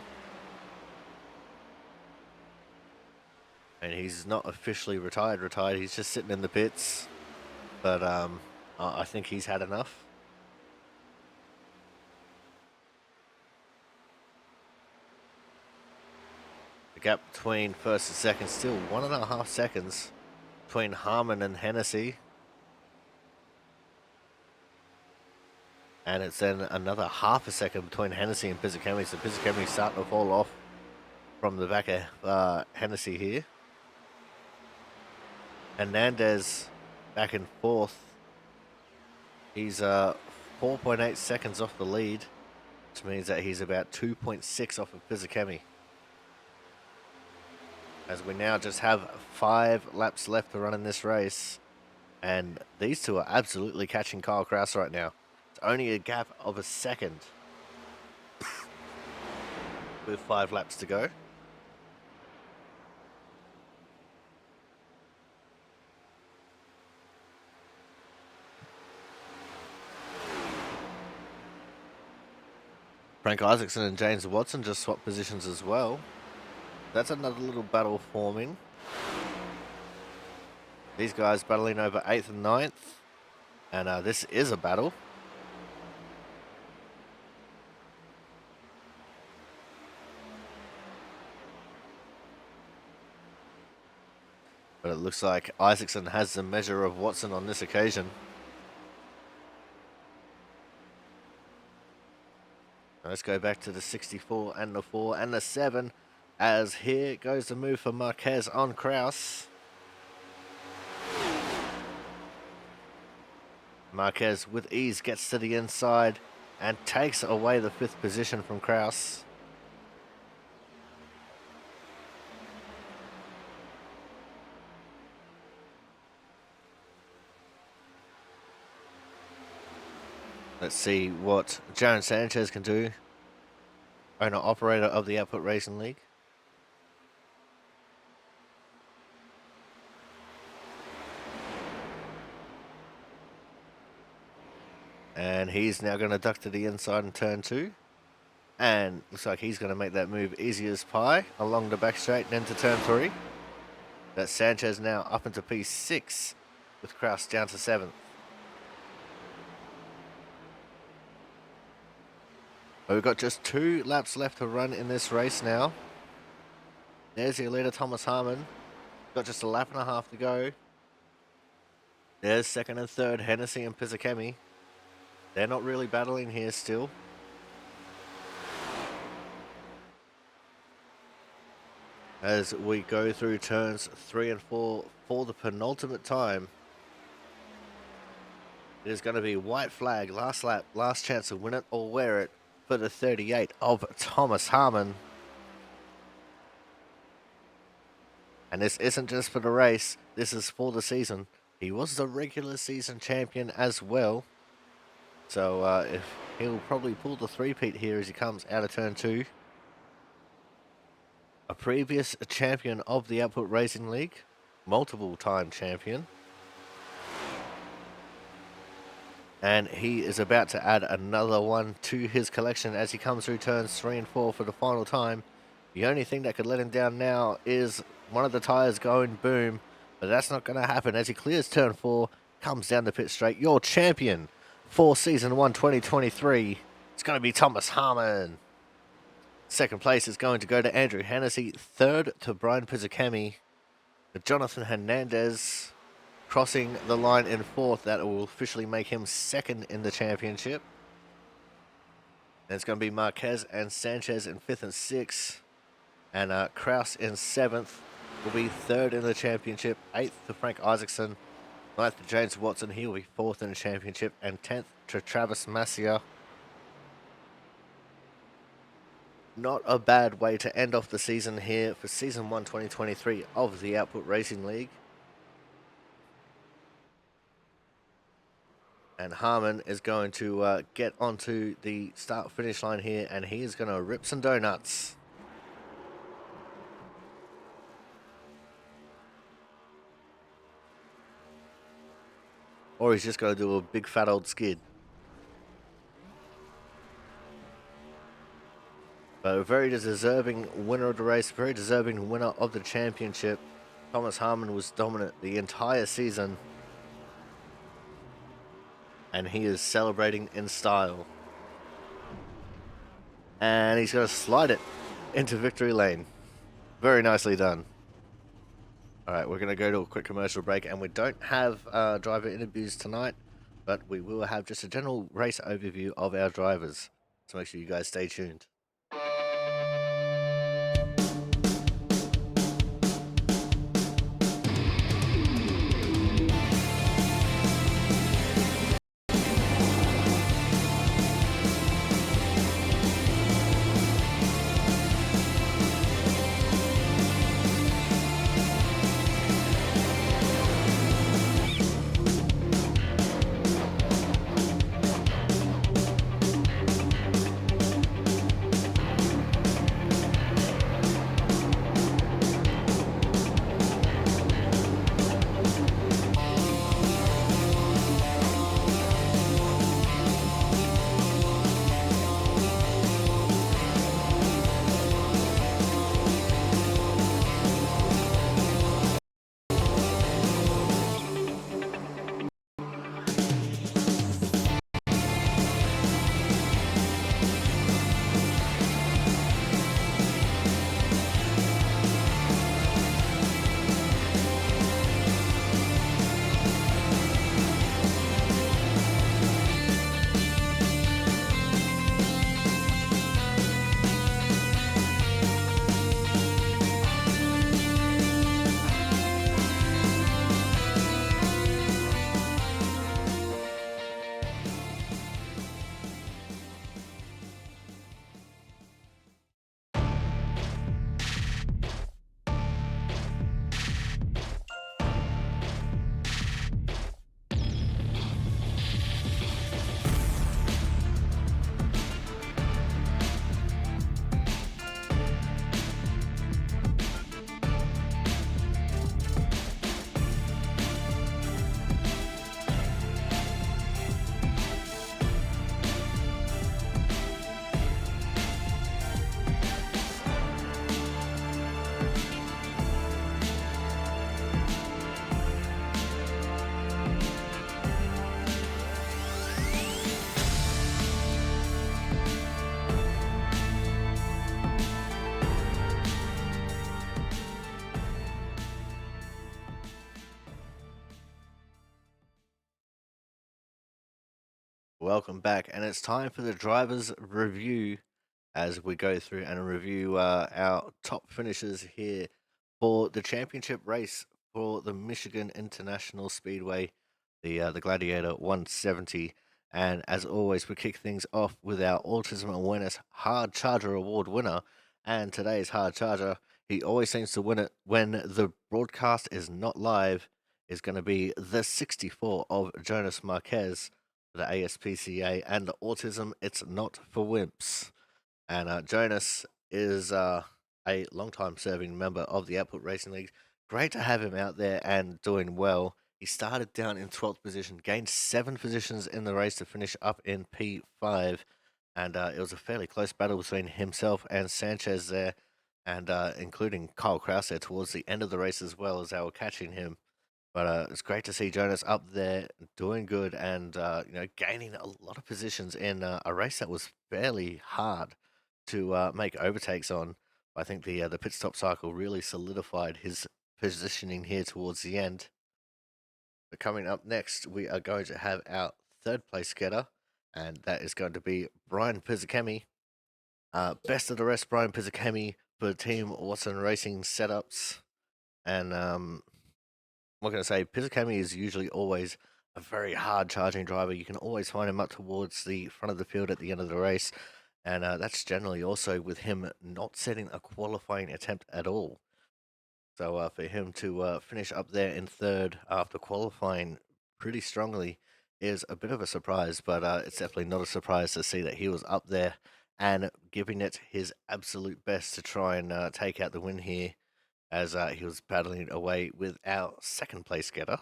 And he's not officially retired. He's just sitting in the pits. But I think he's had enough. The gap between first and second still 1.5 seconds between Harmon and Hennessy. And it's then another 0.5 second between Hennessy and Pizzicami. So Pizzicami's starting to fall off from the back of Hennessy here. Hernandez back in 4th. He's 4.8 seconds off the lead, which means that he's about 2.6 off of Pizzicami. As we now just have 5 laps left to run in this race. And these two are absolutely catching Kyle Kraus right now. It's only a gap of a second with 5 laps to go. Frank Isaacson and James Watson just swapped positions as well. That's another little battle forming. These guys battling over 8th and 9th. And this is a battle. But it looks like Isaacson has the measure of Watson on this occasion. Let's go back to the 64 and the 4 and the 7, as here goes the move for Marquez on Kraus. Marquez with ease gets to the inside and takes away the 5th position from Kraus. Let's see what Jaron Sanchez can do, owner-operator of the Output Racing League. And he's now going to duck to the inside in turn 2. And looks like he's going to make that move easy as pie along the back straight and into turn 3. That's Sanchez now up into P6 with Kraus down to 7th. We've got just 2 laps left to run in this race now. There's your leader, Thomas Harmon. Got just a lap and a half to go. There's 2nd and 3rd, Hennessy and Pizzicami. They're not really battling here still. as we go through turns 3 and 4 for the penultimate time. It is going to be white flag, last lap, last chance to win it or wear it for the 38 of Thomas Harmon. And this isn't just for the race, this is for the season. He was the regular season champion as well. So if he'll probably pull the three-peat here as he comes out of turn 2. A previous champion of the Output Racing League, multiple time champion. And he is about to add another one to his collection as he comes through turns 3 and 4 for the final time. The only thing that could let him down now is one of the tires going boom, but that's not going to happen as he clears turn 4, comes down the pit straight. Your champion for Season 1 2023 is going to be Thomas Harmon. Second place is going to go to Andrew Hennessy. Third to Brian Pizzicami. Jonathan Hernandez crossing the line in fourth. That will officially make him second in the championship. Then it's going to be Marquez and Sanchez in fifth and sixth. And Kraus in seventh will be third in the championship. Eighth to Frank Isaacson. Ninth to James Watson. He will be fourth in the championship. And 10th to Travis Masia. Not a bad way to end off the season here for Season 1 2023 of the Output Racing League. And Harmon is going to get onto the start-finish line here, and he is going to rip some donuts. Or he's just going to do a big fat old skid. But a very deserving winner of the race, very deserving winner of the championship. Thomas Harmon was dominant the entire season. And he is celebrating in style. And he's going to slide it into victory lane. Very nicely done. Alright, we're going to go to a quick commercial break, and we don't have driver interviews tonight, but we will have just a general race overview of our drivers. So make sure you guys stay tuned. Welcome back, and it's time for the driver's review. as we go through and review our top finishers here for the championship race for the Michigan International Speedway, the Gladiator 170. And as always, we kick things off with our Autism Awareness Hard Charger Award winner. And today's Hard Charger, he always seems to win it when the broadcast is not live, is going to be the 64 of Jonas Marquez for the ASPCA and the Autism It's Not for Wimps. And Jonas is a long-time serving member of the Output Racing League. Great to have him out there and doing well. He started down in 12th position, gained 7 positions in the race to finish up in P5. And it was a fairly close battle between himself and Sanchez there, and including Kyle Kraus there towards the end of the race as well as they were catching him. But it's great to see Jonas up there doing good and gaining a lot of positions in a race that was fairly hard to make overtakes on. I think the pit stop cycle really solidified his positioning here towards the end. But coming up next, we are going to have our third place getter, and that is going to be Brian Pizzicami. Best of the rest, Brian Pizzicami for Team Watson Racing setups. And what can I say? Pizzicami is usually always a very hard charging driver. You can always find him up towards the front of the field at the end of the race. And that's generally also with him not setting a qualifying attempt at all. So for him to finish up there in third after qualifying pretty strongly is a bit of a surprise, but it's definitely not a surprise to see that he was up there and giving it his absolute best to try and take out the win here as he was battling away with our second place getter,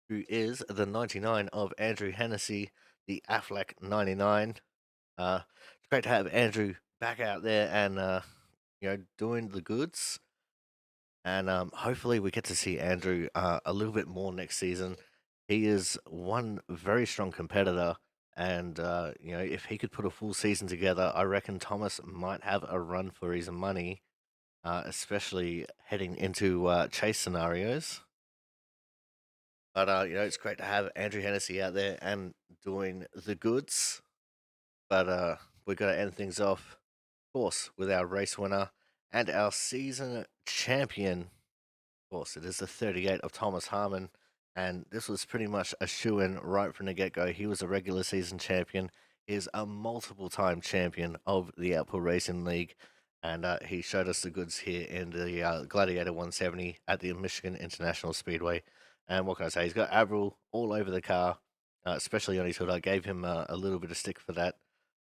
who is the 99 of Andrew Hennessy, the Affleck 99. It's great to have Andrew back out there and doing the goods. And hopefully we get to see Andrew a little bit more next season. He is one very strong competitor, and if he could put a full season together, I reckon Thomas might have a run for his money, especially heading into chase scenarios. But it's great to have Andrew Hennessy out there and doing the goods. But we're going to end things off, of course, with our race winner and our season champion. Of course, it is the 38 of Thomas Harmon, and this was pretty much a shoe-in right from the get-go. He was a regular season champion, is a multiple-time champion of the Output Racing League, and he showed us the goods here in the Gladiator 170 at the Michigan International Speedway. And what can I say? He's got Avril all over the car, especially on his hood. I gave him a little bit of stick for that.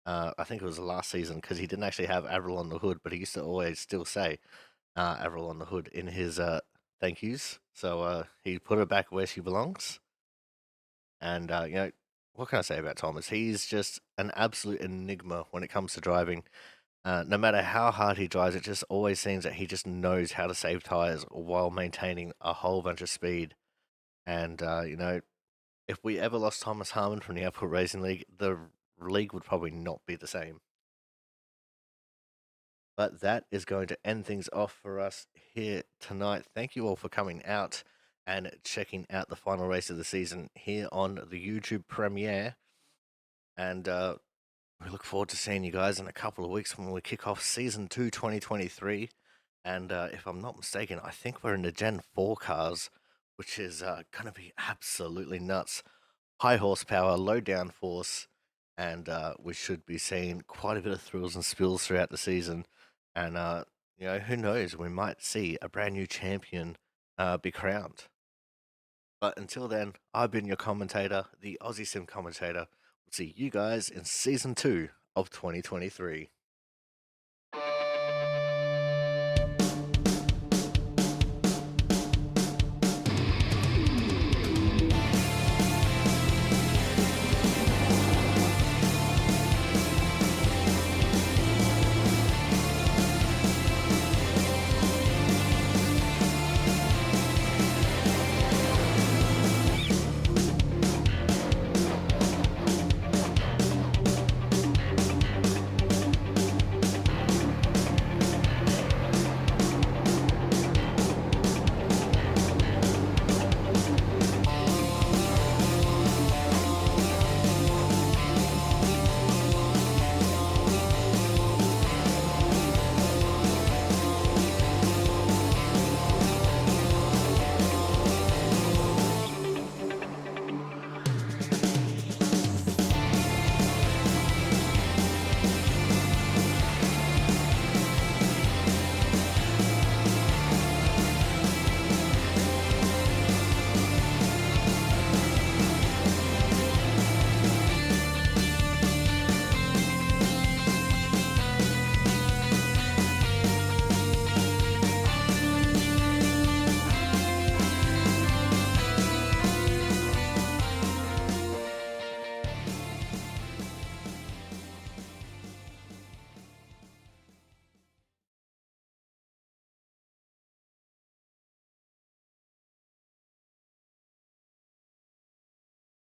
I think it was last season because he didn't actually have Avril on the hood, but he used to always still say Avril on the hood in his thank yous. So he put her back where she belongs. And, what can I say about Thomas? He's just an absolute enigma when it comes to driving. No matter how hard he drives, it just always seems that he just knows how to save tires while maintaining a whole bunch of speed. And, if we ever lost Thomas Harmon from the Output Racing League, the league would probably not be the same. But that is going to end things off for us here tonight. Thank you all for coming out and checking out the final race of the season here on the YouTube premiere. And we look forward to seeing you guys in a couple of weeks when we kick off Season 2 2023. And if I'm not mistaken, I think we're in the Gen 4 cars, which is going to be absolutely nuts. High horsepower, low downforce, and we should be seeing quite a bit of thrills and spills throughout the season. And who knows? We might see a brand new champion be crowned. But until then, I've been your commentator, the Aussie Sim commentator. We'll see you guys in season 2 of 2023.